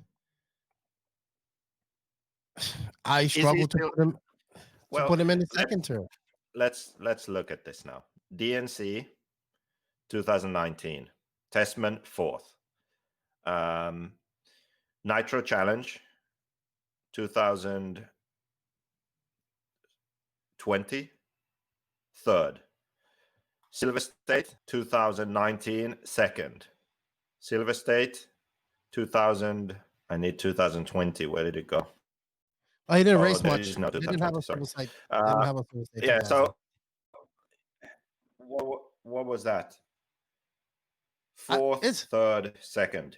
Speaker 2: I struggle to put him in the second tier.
Speaker 1: Let's look at this now. DNC 2019. Tessman 4th. Nitro Challenge 2020 3rd. Silver State 2019 2nd. Silver State 2020. Where did it go?
Speaker 2: Oh, he didn't race much.
Speaker 1: No,
Speaker 2: He didn't have a Silver State.
Speaker 1: Yeah, so what was that? 4th, 3rd, 2nd.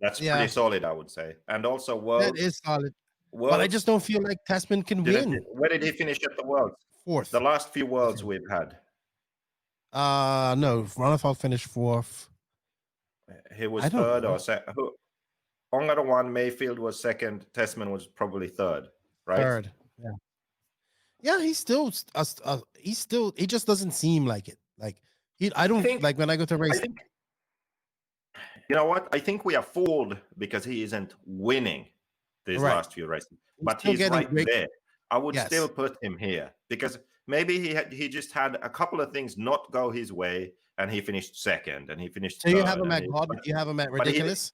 Speaker 1: That's pretty solid, I would say. And also Worlds.
Speaker 2: That is solid. But I just don't feel like Tessman can win.
Speaker 1: Where did he finish at the Worlds?
Speaker 2: 4th.
Speaker 1: The last few Worlds we've had.
Speaker 2: No. Runnefalk finished 4th.
Speaker 1: He was 3rd or second. Ongaro won, Mayfield was 2nd, Tessman was probably 3rd, right?
Speaker 2: 3rd. Yeah. Yeah, he just doesn't seem like it. Like I don't think, like when I go to race.
Speaker 1: You know what? I think we are fooled because he isn't winning these last few races. But he's right there. I would still put him here because maybe he just had a couple of things not go his way, and he finished 2nd, and he finished.
Speaker 2: So you have him at God? You have him at ridiculous?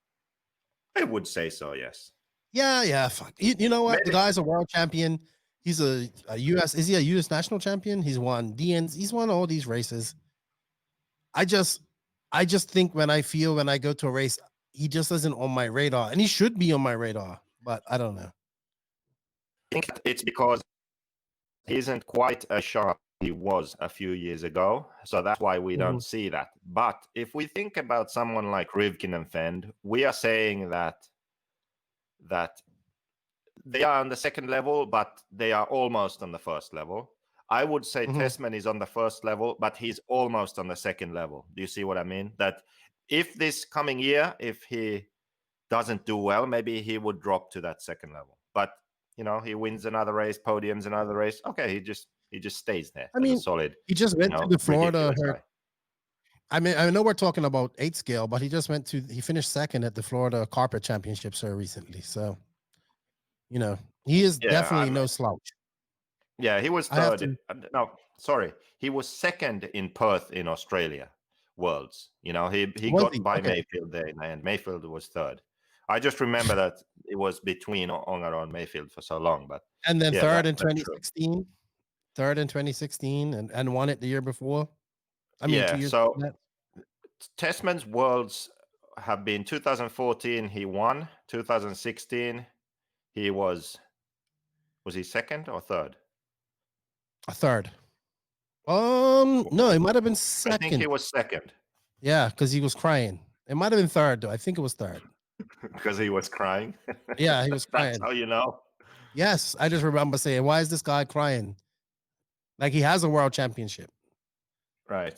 Speaker 1: I would say so. Yes.
Speaker 2: Yeah. Fuck. You know what? Maybe. The guy's a world champion. He's a U.S. Is he a U.S. national champion? He's won DNs. He's won all these races. I just think when I go to a race, he just isn't on my radar, and he should be on my radar, but I don't know.
Speaker 1: I think it's because he isn't quite as sharp as he was a few years ago, so that's why we don't see that. But if we think about someone like Rivkin and Fend, we are saying that they are on the second level, but they are almost on the first level. I would say Tessman is on the first level, but he's almost on the second level. Do you see what I mean? That if this coming year, if he doesn't do well, maybe he would drop to that second level. But he wins another race, podiums another race. Okay, he just stays there.
Speaker 2: I mean,
Speaker 1: solid.
Speaker 2: He just went to the Florida. I mean, I know we're talking about 8 scale, but he finished 2nd at the Florida Carpet Championships recently. So, he is definitely no slouch.
Speaker 1: Yeah, he was 3rd. No, sorry. He was 2nd in Perth in Australia Worlds. He got by Mayfield there, and Mayfield was 3rd. I just remember that it was between Ongaro and Mayfield for so long.
Speaker 2: And then 3rd in 2016. 3rd in 2016 and won it the year before. I mean, 2 years
Speaker 1: so
Speaker 2: before that.
Speaker 1: Tessman's Worlds have been 2014, he won. 2016, he was he 2nd or 3rd?
Speaker 2: A 3rd. No, it might have been 2nd.
Speaker 1: I think he was 2nd.
Speaker 2: Yeah, because he was crying. It might have been 3rd, though. I think it was 3rd.
Speaker 1: Because he was crying?
Speaker 2: Yeah, he was crying.
Speaker 1: That's how you know?
Speaker 2: Yes, I just remember saying, why is this guy crying? Like he has a world championship.
Speaker 1: Right.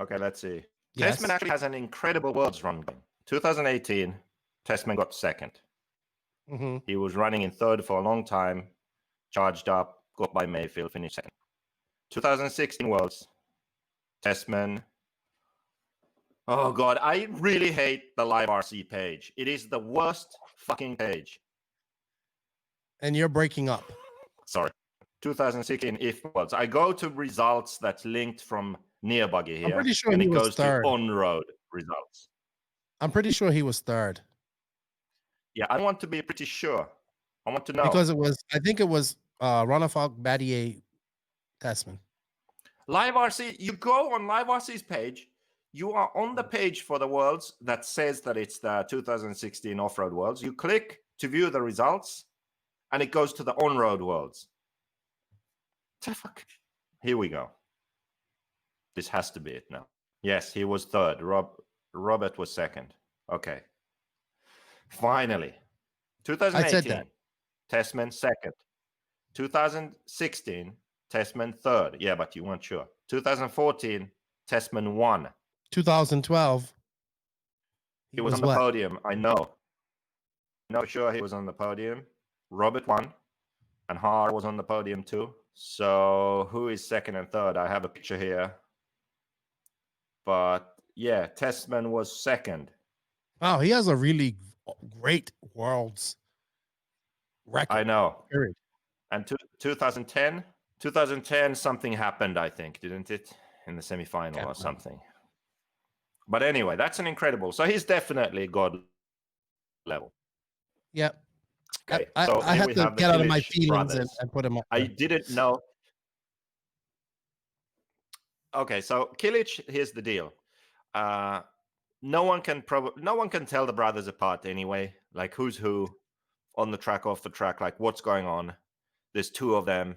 Speaker 1: Okay, let's see. Yes. Tessman actually has an incredible Worlds run. 2018, Tessman got 2nd.
Speaker 2: Mhm.
Speaker 1: He was running in third for a long time, charged up, got by Mayfield, finished second. 2016 Worlds, Testman. Oh God, I really hate the live RC page. It is the worst fucking page.
Speaker 2: And you're breaking up.
Speaker 1: Sorry. 2016 if Worlds. I go to results that's linked from near Buggy here.
Speaker 2: I'm pretty sure
Speaker 1: and
Speaker 2: he
Speaker 1: it
Speaker 2: was
Speaker 1: goes
Speaker 2: third.
Speaker 1: to on-road results.
Speaker 2: I'm pretty sure he was third.
Speaker 1: Yeah, I want to be pretty sure. I want to know.
Speaker 2: Because I think it was Ronafalk Battier Testman.
Speaker 1: Live RC, you go on Live RC's page, you are on the page for the Worlds that says that it's the 2016 Off-Road Worlds. You click to view the results, and it goes to the On-Road Worlds. What the fuck? Here we go. This has to be it now. Yes, he was third. Robert was second. Okay. Finally. 2018,
Speaker 2: I said that.
Speaker 1: Testman second. 2016, Testman third. Yeah, but you weren't sure. 2014, Testman won.
Speaker 2: 2012.
Speaker 1: He was on the podium. I know. No, sure, he was on the podium. Robert won, and Har was on the podium too. So who is second and third? I have a picture here. But yeah, Testman was second.
Speaker 2: Wow, he has a really great Worlds record.
Speaker 1: I know.
Speaker 2: Period.
Speaker 1: And 2010, something happened, I think, didn't it? In the semifinal or something. But anyway, that's an incredible. So he's definitely God level.
Speaker 2: Yep.
Speaker 1: Okay.
Speaker 2: I had to get out of my feelings and put him up there.
Speaker 1: I didn't know. Okay, so Kilic, here's the deal. No one can tell the brothers apart anyway. Like who's who on the track, off the track, like what's going on. There's two of them.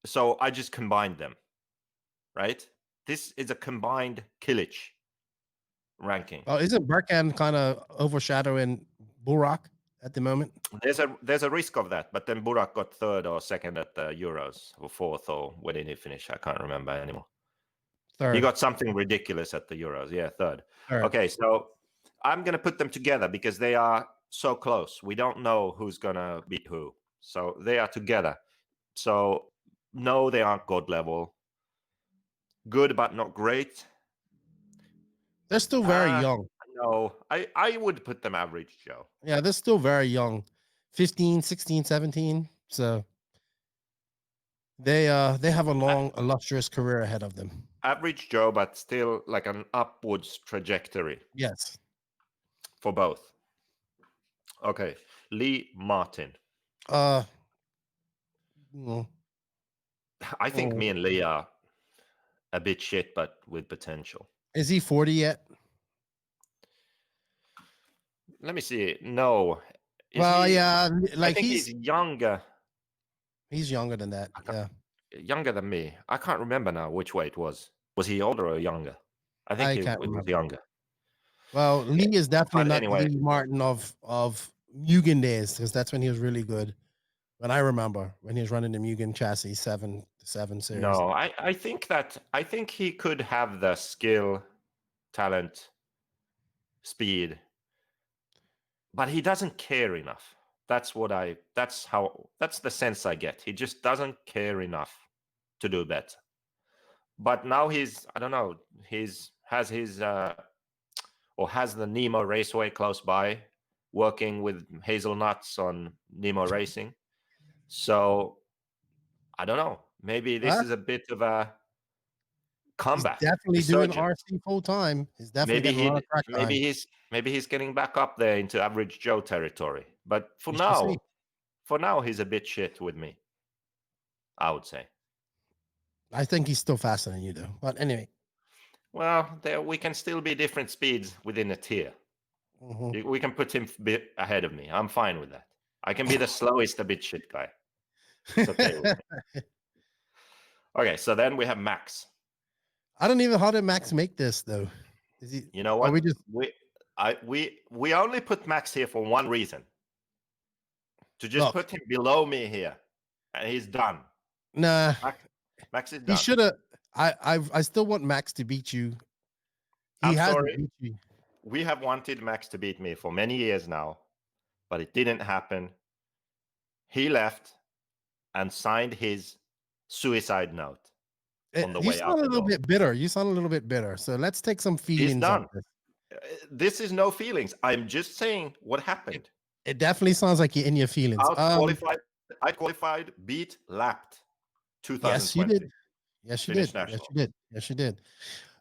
Speaker 1: So I just combined them. Right? This is a combined Kilic ranking.
Speaker 2: Oh, isn't Berkan kind of overshadowing Burak at the moment?
Speaker 1: There's a risk of that, but then Burak got third or second at the Euros, or fourth, or where did he finish? I can't remember anymore.
Speaker 2: Third.
Speaker 1: He got something ridiculous at the Euros. Yeah, third. Okay, so I'm gonna put them together because they are so close. We don't know who's gonna beat who, so they are together. So no, they aren't God level. Good, but not great.
Speaker 2: They're still very young.
Speaker 1: No, I would put them average, Joe.
Speaker 2: Yeah, they're still very young. 15, 16, 17. So they have a long, illustrious career ahead of them.
Speaker 1: Average Joe, but still like an upwards trajectory.
Speaker 2: Yes.
Speaker 1: For both. Okay. Lee Martin.
Speaker 2: No.
Speaker 1: I think me and Lee are a bit shit, but with potential.
Speaker 2: Is he 40 yet?
Speaker 1: Let me see. No.
Speaker 2: Yeah, like
Speaker 1: I think he's younger.
Speaker 2: He's younger than that. Yeah.
Speaker 1: Younger than me. I can't remember now which way it was. Was he older or younger? I think he was younger.
Speaker 2: Well, Lee is definitely not
Speaker 1: anyway.
Speaker 2: Lee Martin of Mugen days, because that's when he was really good. When I remember when he was running the Mugen chassis 7 series.
Speaker 1: No, I think he could have the skill, talent, speed, but he doesn't care enough. That's the sense I get. He just doesn't care enough to do better. But now has the Nemo Raceway close by, working with Hazelnuts on Nemo Racing. So I don't know. Maybe this is a bit of a comeback.
Speaker 2: He's definitely doing RC full time. He's definitely getting a lot of track time.
Speaker 1: Maybe he's getting back up there into average Joe territory. But for now, he's a bit shit with me, I would say.
Speaker 2: I think he's still faster than you, though. But anyway.
Speaker 1: Well, we can still be different speeds within a tier. Mm-hmm. We can put him a bit ahead of me. I'm fine with that. I can be the slowest a bit shit guy. It's okay with me. Okay, so then we have Max.
Speaker 2: I don't even know how did Max make this, though.
Speaker 1: You know what? We only put Max here for one reason. To just put him below me here. And he's done.
Speaker 2: Nah.
Speaker 1: Max is done.
Speaker 2: He should have. I still want Max to beat you.
Speaker 1: I'm sorry. Beat you. We have wanted Max to beat me for many years now, but it didn't happen. He left and signed his suicide note on the
Speaker 2: You
Speaker 1: way
Speaker 2: sound
Speaker 1: out
Speaker 2: a
Speaker 1: the
Speaker 2: little
Speaker 1: door.
Speaker 2: bit bitter. You sound a little bit bitter. So let's take some
Speaker 1: He's
Speaker 2: feelings
Speaker 1: done.
Speaker 2: on this.
Speaker 1: This is no feelings. I'm just saying what happened.
Speaker 2: It definitely sounds like you're in your feelings.
Speaker 1: I qualified, beat, lapped.
Speaker 2: Yes, you
Speaker 1: 2020.
Speaker 2: did. Yes, you did.
Speaker 1: Finished
Speaker 2: Yes,
Speaker 1: national.
Speaker 2: you did. Yes, you did.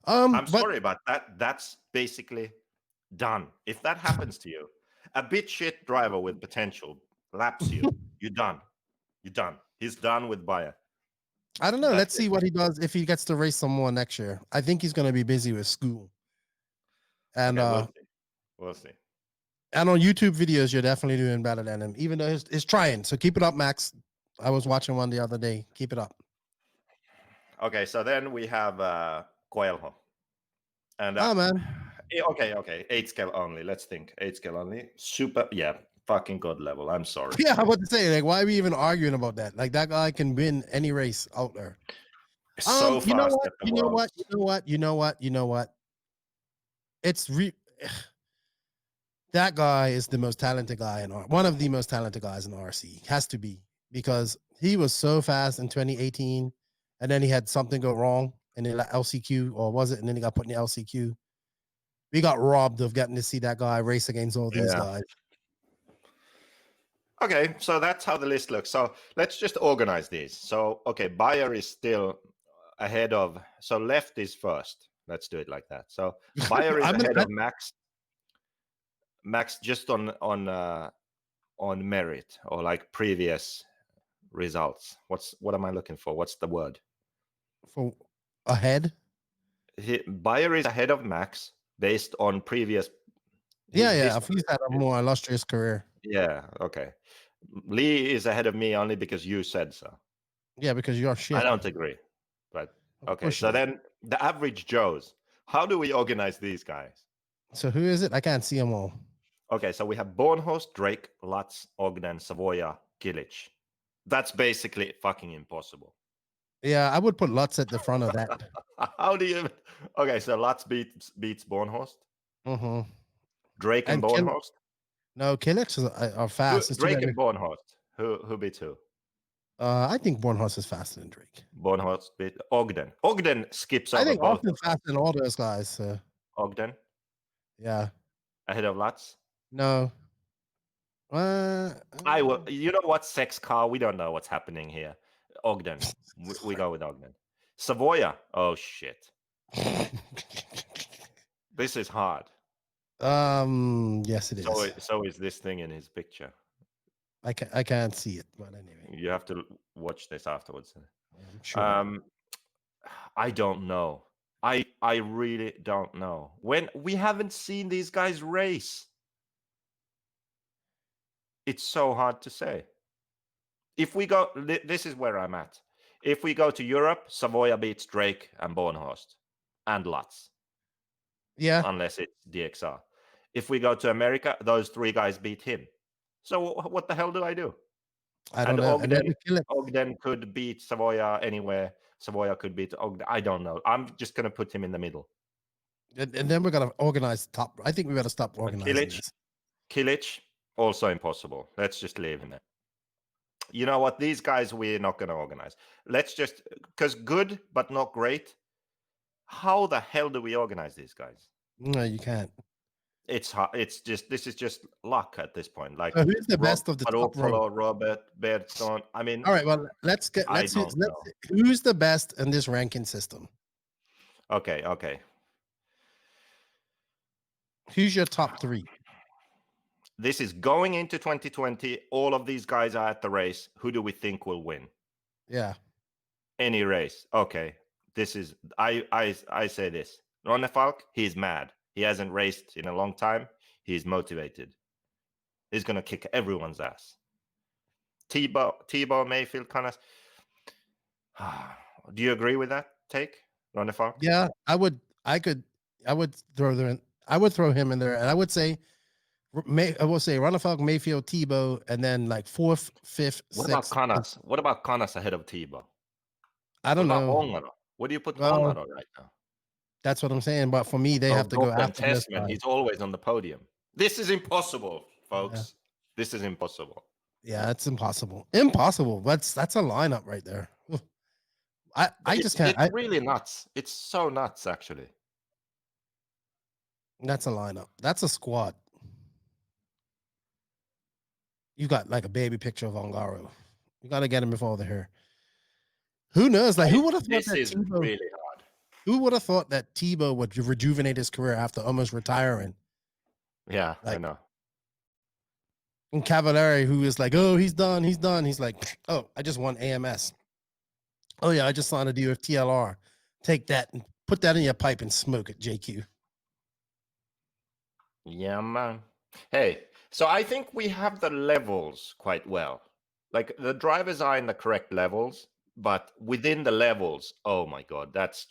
Speaker 1: I'm
Speaker 2: But
Speaker 1: sorry about that. That's basically done. If that happens to you, a bit shit driver with potential laps you, you're done. You're done. He's done with Bayer.
Speaker 2: I don't know.
Speaker 1: That's
Speaker 2: Let's see
Speaker 1: it.
Speaker 2: what he does if he gets to race some more next year. I think he's going to be busy with school. And
Speaker 1: Okay, we'll see. We'll see.
Speaker 2: and on YouTube videos, you're definitely doing better than him, even though he's trying. So keep it up, Max. I was watching one the other day. Keep it up.
Speaker 1: Okay, so then we have Coelho. And
Speaker 2: Oh man.
Speaker 1: okay, 8 scale only. Let's think. 8 scale only. Super, yeah, fucking god level. I'm sorry.
Speaker 2: Yeah, I was about to say, like, why are we even arguing about that? Like, that guy can win any race out there.
Speaker 1: So
Speaker 2: You know
Speaker 1: fast
Speaker 2: what?
Speaker 1: at the
Speaker 2: You know what?
Speaker 1: Worlds.
Speaker 2: You know what? You know what? You know what? It's that guy is the most talented guy in one of the most talented guys in RC. Has to be, because he was so fast in 2018, and then he had something go wrong in the LCQ, or was it? And then he got put in the LCQ. We got robbed of getting to see that guy race against all these
Speaker 1: Yeah.
Speaker 2: guys.
Speaker 1: Okay, so that's how the list looks. So let's just organize these. So, okay, Bayer is still ahead of, so left is first. Let's do it like that. So Bayer is ahead of Max. Max just on merit, or like previous results. What am I looking for? What's the word?
Speaker 2: For ahead?
Speaker 1: Bayer is ahead of Max based on previous.
Speaker 2: Yeah. He's had a more illustrious career.
Speaker 1: Yeah, okay. Lee is ahead of me only because you said so.
Speaker 2: Yeah, because you're shit.
Speaker 1: I don't agree. But okay, so then the average Joes. How do we organize these guys?
Speaker 2: So who is it? I can't see them all.
Speaker 1: Okay, so we have Bornhost, Drake, Lutz, Ogden, Savoya, Kilich. That's basically fucking impossible.
Speaker 2: Yeah, I would put Lutz at the front of that.
Speaker 1: How do you? Okay, so Lutz beats Bornhost.
Speaker 2: Mm-hmm.
Speaker 1: Drake and Bornhost.
Speaker 2: No, Kilich are fast.
Speaker 1: Drake and Bornhost. Who beats who?
Speaker 2: I think Bornhost is faster than Drake.
Speaker 1: Bornhost beat Ogden. Ogden skips over
Speaker 2: I think
Speaker 1: both.
Speaker 2: Ogden's faster than all those guys. So.
Speaker 1: Ogden.
Speaker 2: Yeah.
Speaker 1: Ahead of Lutz.
Speaker 2: No.
Speaker 1: I will. You know what? Sex car. We don't know what's happening here. Ogden. We go with Ogden. Savoya. Oh shit. This is hard.
Speaker 2: Yes, it is.
Speaker 1: So is this thing in his picture.
Speaker 2: I can't see it, but anyway.
Speaker 1: You have to watch this afterwards.
Speaker 2: I'm sure.
Speaker 1: I don't know. I really don't know. When we haven't seen these guys race, it's so hard to say. If we go, this is where I'm at. If we go to Europe, Savoya beats Drake and Bornhost and Lutz.
Speaker 2: Yeah.
Speaker 1: Unless it's DXR. If we go to America, those three guys beat him. So what the hell do I do?
Speaker 2: I don't know.
Speaker 1: Ogden could beat Savoya anywhere. Savoya could beat Ogden. I don't know. I'm just going to put him in the middle.
Speaker 2: And then we're going to organize top. I think we got to stop organizing this.
Speaker 1: Kilich, also impossible. Let's just leave him there. You know what? These guys, we're not going to organize. Let's just, because good, but not great. How the hell do we organize these guys?
Speaker 2: No, you can't.
Speaker 1: It's hard. It's just, this is just luck at this point. Like,
Speaker 2: so who's the best of the top row?
Speaker 1: Robert, Bertson. I mean,
Speaker 2: all right. Well, let's who's the best in this ranking system?
Speaker 1: Okay.
Speaker 2: Who's your top three?
Speaker 1: This is going into 2020. All of these guys are at the race. Who do we think will win?
Speaker 2: Yeah.
Speaker 1: Any race. Okay. This is, I say this. Ronne Falk, he's mad. He hasn't raced in a long time. He's motivated. He's going to kick everyone's ass. Tebow, Mayfield, Canas. Do you agree with that take, Ronne Falk?
Speaker 2: Yeah, I would throw them in. I would throw him in there, and I would say, Ronne Falk, Mayfield, Tebow, and then like fourth, fifth, sixth.
Speaker 1: What about Canas ahead of Tebow?
Speaker 2: I don't know.
Speaker 1: What do you put Ongaro right now?
Speaker 2: That's what I'm saying. But for me, they have to go after this guy.
Speaker 1: He's always on the podium. This is impossible, folks. This is impossible.
Speaker 2: Yeah, it's impossible. Impossible. That's a lineup right there. I just can't.
Speaker 1: It's really nuts. It's so nuts, actually.
Speaker 2: That's a lineup. That's a squad. You got like a baby picture of Ongaro. You got to get him before the hair. Who knows? Like, who would have thought
Speaker 1: This
Speaker 2: that
Speaker 1: is
Speaker 2: Tebow?
Speaker 1: really hard.
Speaker 2: Who would have thought that Tebow would rejuvenate his career after almost retiring?
Speaker 1: Yeah, I
Speaker 2: Like,
Speaker 1: know.
Speaker 2: and Cavalieri, who is like, oh, he's done. He's done. He's like, oh, I just won AMS. Oh yeah, I just signed a deal with TLR. Take that and put that in your pipe and smoke it, JQ.
Speaker 1: Yeah, man. Hey, so I think we have the levels quite well. Like the drivers are in the correct levels, but within the levels, oh my God, that's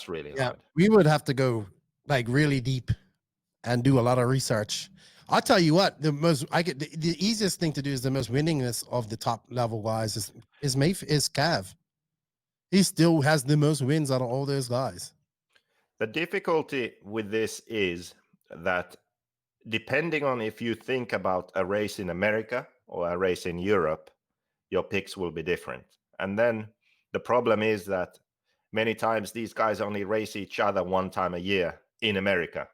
Speaker 1: really hard.
Speaker 2: We would have to go like really deep and do a lot of research. I'll tell you what, the easiest thing to do is the most winningest of the top level guys is Cav. He still has the most wins out of all those guys.
Speaker 1: The difficulty with this is that depending on if you think about a race in America or a race in Europe, your picks will be different. And then the problem is that many times these guys only race each other one time a year in America,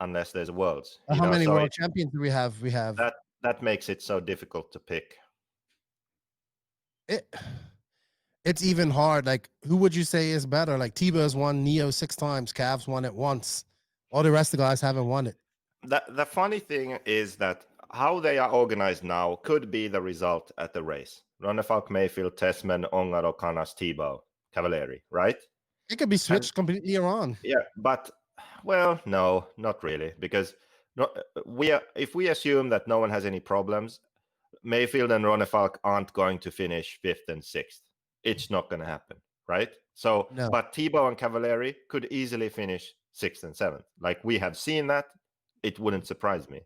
Speaker 1: unless there's worlds.
Speaker 2: How many world champions do we have? We have
Speaker 1: that makes it so difficult to pick.
Speaker 2: It's even hard. Like, who would you say is better? Like, Tebow's won Neo 6 times, Cavs won it once. All the rest of the guys haven't won it.
Speaker 1: The funny thing is that how they are organized now could be the result at the race. Ronnefalk, Mayfield, Tessman, Ongaro, Canas, Tebow, Cavalieri, right?
Speaker 2: It could be switched completely around.
Speaker 1: Yeah, but well, no, not really, because if we assume that no one has any problems, Mayfield and Ronnefalk aren't going to finish 5th and 6th. It's not going to happen, right? So,
Speaker 2: No.
Speaker 1: But Tebow and Cavalieri could easily finish 6th and 7th. Like we have seen that. It wouldn't surprise me.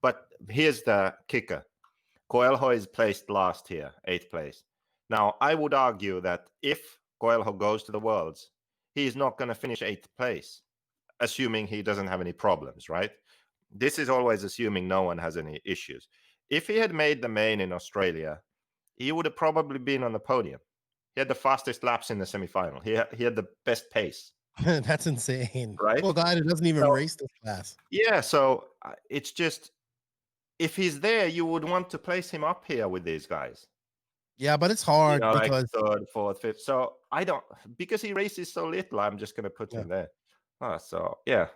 Speaker 1: But here's the kicker. Coelho is placed last here, 8th place. Now, I would argue that if Coelho goes to the Worlds, he's not going to finish 8th place, assuming he doesn't have any problems, right? This is always assuming no one has any issues. If he had made the main in Australia, he would have probably been on the podium. He had the fastest laps in the semifinal. He had the best pace.
Speaker 2: That's insane.
Speaker 1: Right?
Speaker 2: Poor guy that doesn't even race this class.
Speaker 1: Yeah, so it's just, if he's there, you would want to place him up here with these guys.
Speaker 2: Yeah, but it's hard because
Speaker 1: like 3rd, 4th, 5th. So I don't, because he races so little, I'm just going to put him there. So yeah,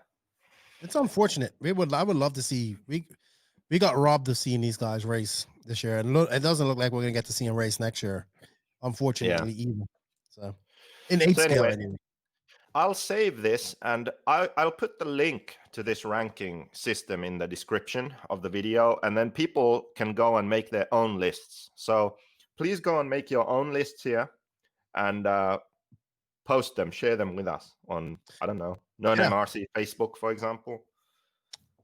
Speaker 2: it's unfortunate. I would love to see. We got robbed of seeing these guys race this year, and it doesn't look like we're gonna get to see them race next year. Unfortunately, either. So in 8 scale anyway.
Speaker 1: I'll save this and I'll put the link to this ranking system in the description of the video, and then people can go and make their own lists. So please go and make your own lists here and post them, share them with us on, I don't know, NoNameRC Facebook, for example.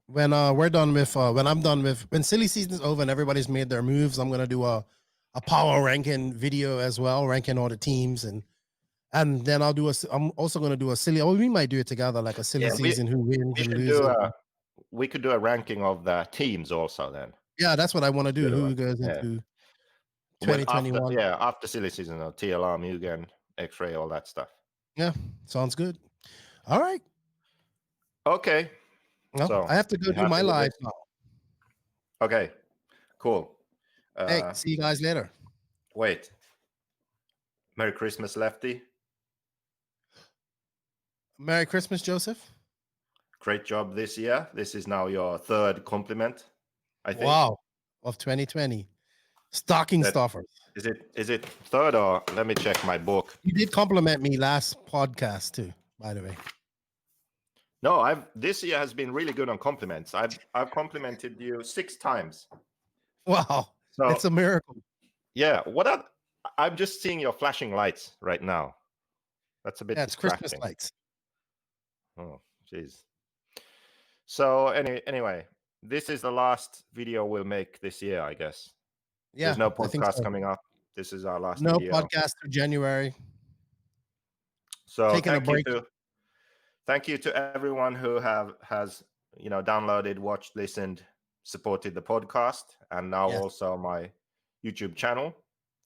Speaker 2: When we're done with, when silly season's over and everybody's made their moves, I'm gonna do a power ranking video as well, ranking all the teams, and then I'm also gonna do a silly. Oh, we might do it together, like a silly season. Who wins and loses?
Speaker 1: We could do a ranking of the teams also then.
Speaker 2: Yeah, that's what I want to do. Who goes into 2021?
Speaker 1: After silly season, TLR, Mugen, X-Ray, all that stuff.
Speaker 2: Yeah, sounds good. All right.
Speaker 1: Okay.
Speaker 2: Well, so I have to go do my live now.
Speaker 1: Okay, cool.
Speaker 2: Hey, see you guys later.
Speaker 1: Wait. Merry Christmas, Lefty.
Speaker 2: Merry Christmas, Joseph.
Speaker 1: Great job this year. This is now your 3rd compliment, I think.
Speaker 2: Wow, of 2020. Stocking stuffers.
Speaker 1: Is it 3rd, or let me check my book?
Speaker 2: You did compliment me last podcast too, by the way.
Speaker 1: No, this year has been really good on compliments. I've complimented you 6 times.
Speaker 2: Wow, so, it's a miracle.
Speaker 1: Yeah, I'm just seeing your flashing lights right now. That's a bit distracting.
Speaker 2: It's Christmas lights.
Speaker 1: Oh, jeez. So anyway, this is the last video we'll make this year, I guess. Yeah, there's no podcast coming up. This is our last video.
Speaker 2: No podcast through January.
Speaker 1: So taking a break. Thank you to everyone who has downloaded, watched, listened, supported the podcast, and now
Speaker 2: Yes.
Speaker 1: also my YouTube channel.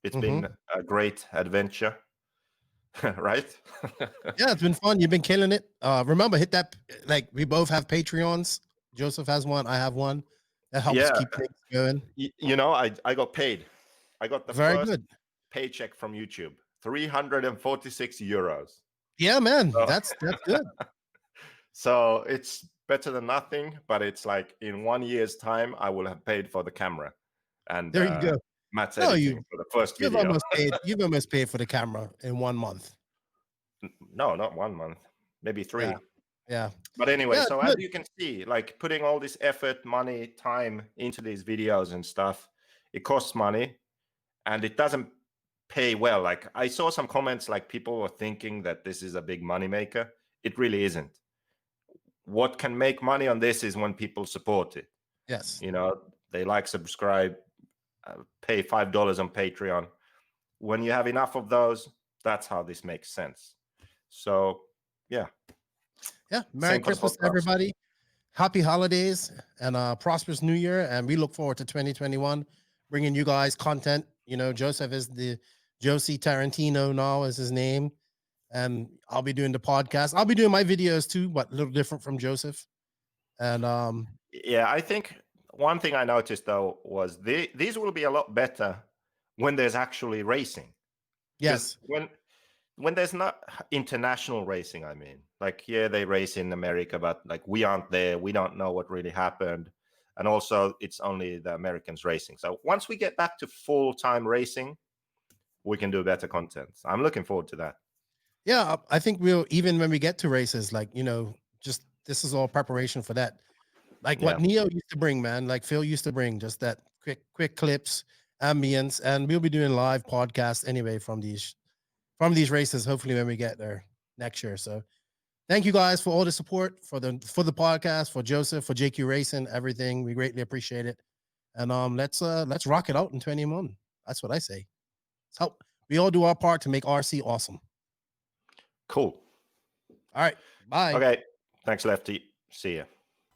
Speaker 1: It's
Speaker 2: Mm-hmm.
Speaker 1: been a great adventure, right?
Speaker 2: Yeah, it's been fun. You've been killing it. Remember, hit that. Like, we both have Patreons. Joseph has one. I have one. That helps
Speaker 1: Yeah,
Speaker 2: keep things going.
Speaker 1: I got paid. I got the
Speaker 2: Very
Speaker 1: first
Speaker 2: good.
Speaker 1: paycheck from YouTube, 346 euros.
Speaker 2: Yeah, man.
Speaker 1: So,
Speaker 2: That's good.
Speaker 1: so it's better than nothing, but it's like in 1 year's time, I will have paid for the camera and
Speaker 2: There you go.
Speaker 1: Matt's
Speaker 2: No,
Speaker 1: editing for the first
Speaker 2: you've
Speaker 1: video.
Speaker 2: almost paid. You've almost paid for the camera in 1 month.
Speaker 1: No, not 1 month, maybe 3.
Speaker 2: Yeah.
Speaker 1: But anyway,
Speaker 2: Yeah,
Speaker 1: so
Speaker 2: good.
Speaker 1: as you can see, like putting all this effort, money, time into these videos and stuff, it costs money and it doesn't pay well. Like I saw some comments like people were thinking that this is a big money maker. It really isn't. What can make money on this is when people support it.
Speaker 2: Yes.
Speaker 1: They like, subscribe, pay $5 on Patreon. When you have enough of those, that's how this makes sense. So yeah.
Speaker 2: Yeah. Merry Christmas, everybody. Happy holidays and prosperous New Year. And we look forward to 2021, bringing you guys content. Joseph is the Josie Tarantino now is his name. And I'll be doing the podcast. I'll be doing my videos too, but a little different from Joseph. And
Speaker 1: yeah, I think one thing I noticed though was these will be a lot better when there's actually racing.
Speaker 2: yes,
Speaker 1: When there's not international racing, I mean, like, yeah, they race in America, but like we aren't there. We don't know what really happened. And also it's only the Americans racing. So once we get back to full-time racing, we can do better content. I'm looking forward to that.
Speaker 2: yeah, I think we'll, even when we get to races, like, just this is all preparation for that. Like what
Speaker 1: Yeah.
Speaker 2: Neo used to bring, man, like Phil used to bring, just that quick clips, ambience, and we'll be doing live podcasts anyway from these races, hopefully when we get there next year. So thank you guys for all the support for the podcast, for Joseph, for JQRacing, everything. We greatly appreciate it. And let's rock it out in 21. That's what I say. So we all do our part to make RC awesome.
Speaker 1: Cool.
Speaker 2: All right. Bye.
Speaker 1: Okay. Thanks, Lefty. See ya.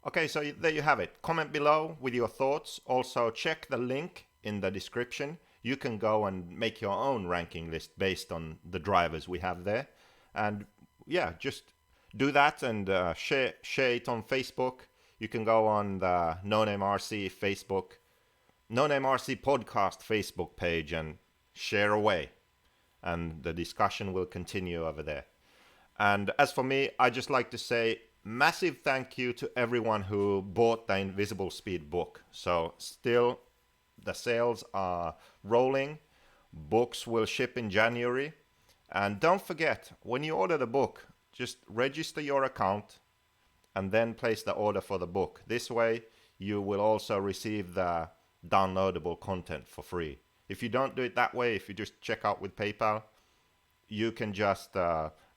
Speaker 1: Okay, so there you have it. Comment below with your thoughts. Also, check the link in the description. You can go and make your own ranking list based on the drivers we have there. And yeah, just do that and share it on Facebook. You can go on the No Name RC Facebook, No Name RC Podcast Facebook page and share away. And the discussion will continue over there. And as for me, I just like to say massive thank you to everyone who bought the Invisible Speed book. So still the sales are rolling. Books will ship in January. And don't forget, when you order the book, just register your account and then place the order for the book. This way, you will also receive the downloadable content for free. If you don't do it that way, if you just check out with PayPal, you can just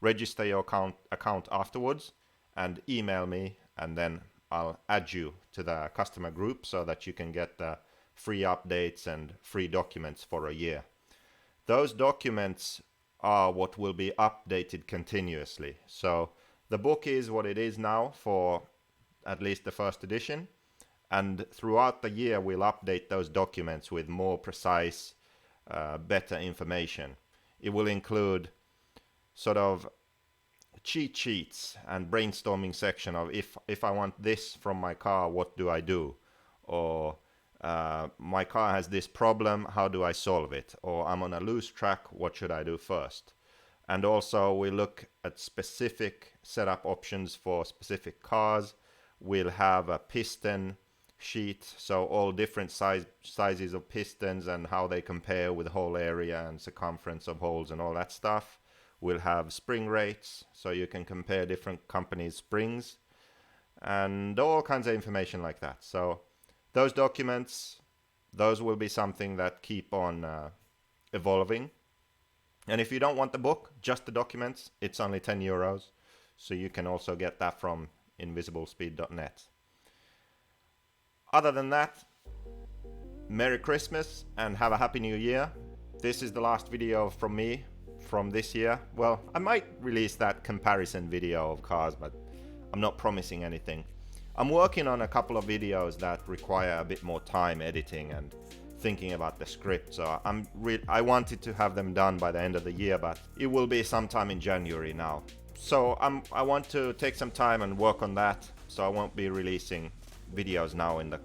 Speaker 1: register your account afterwards and email me, and then I'll add you to the customer group so that you can get the free updates and free documents for a year. Those documents are what will be updated continuously. So the book is what it is now for at least the first edition, and throughout the year we'll update those documents with more precise, better information. It will include sort of cheat sheets and brainstorming section of if I want this from my car, what do I do? Or my car has this problem, how do I solve it? Or I'm on a loose track, what should I do first? And also we look at specific setup options for specific cars. We'll have a piston sheet, so all different sizes of pistons and how they compare with hole area and circumference of holes and all that stuff. We'll have spring rates, so you can compare different companies' springs and all kinds of information like that. So those documents, those will be something that keep on evolving. And if you don't want the book, just the documents, it's only 10 euros. So you can also get that from invisiblespeed.net. Other than that, Merry Christmas and have a Happy New Year. This is the last video from me from this year. Well, I might release that comparison video of cars, but I'm not promising anything. I'm working on a couple of videos that require a bit more time editing and thinking about the script. So I wanted to have them done by the end of the year, but it will be sometime in January now. So I want to take some time and work on that. So I won't be releasing videos now in the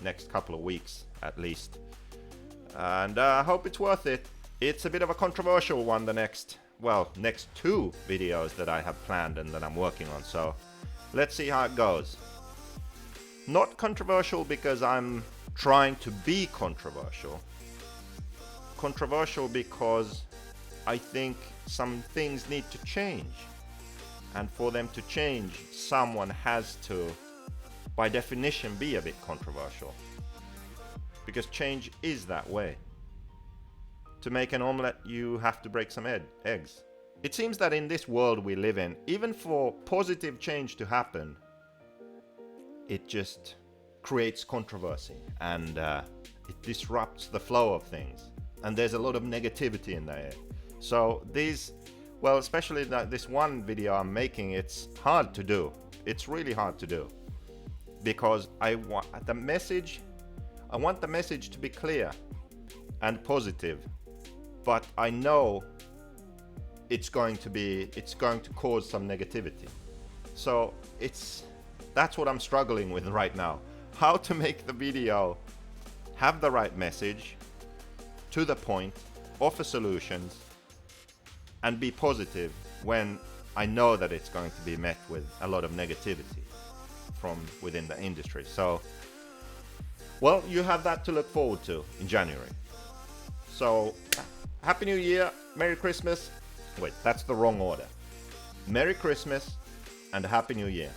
Speaker 1: next couple of weeks at least. And I hope it's worth it. It's a bit of a controversial one, the next 2 videos that I have planned and that I'm working on. So let's see how it goes. Not controversial because I'm trying to be controversial. Controversial because I think some things need to change. And for them to change, someone has to, by definition, be a bit controversial. Because change is that way. To make an omelette, you have to break some eggs. It seems that in this world we live in, even for positive change to happen, it just creates controversy and it disrupts the flow of things. And there's a lot of negativity in there. So especially this one video I'm making, it's hard to do. It's really hard to do. Because I want the message to be clear and positive. But I know it's going to cause some negativity. So that's what I'm struggling with right now. How to make the video have the right message, to the point, offer solutions, and be positive when I know that it's going to be met with a lot of negativity from within the industry. So, you have that to look forward to in January. So, Happy New Year, Merry Christmas. Wait, that's the wrong order. Merry Christmas and Happy New Year.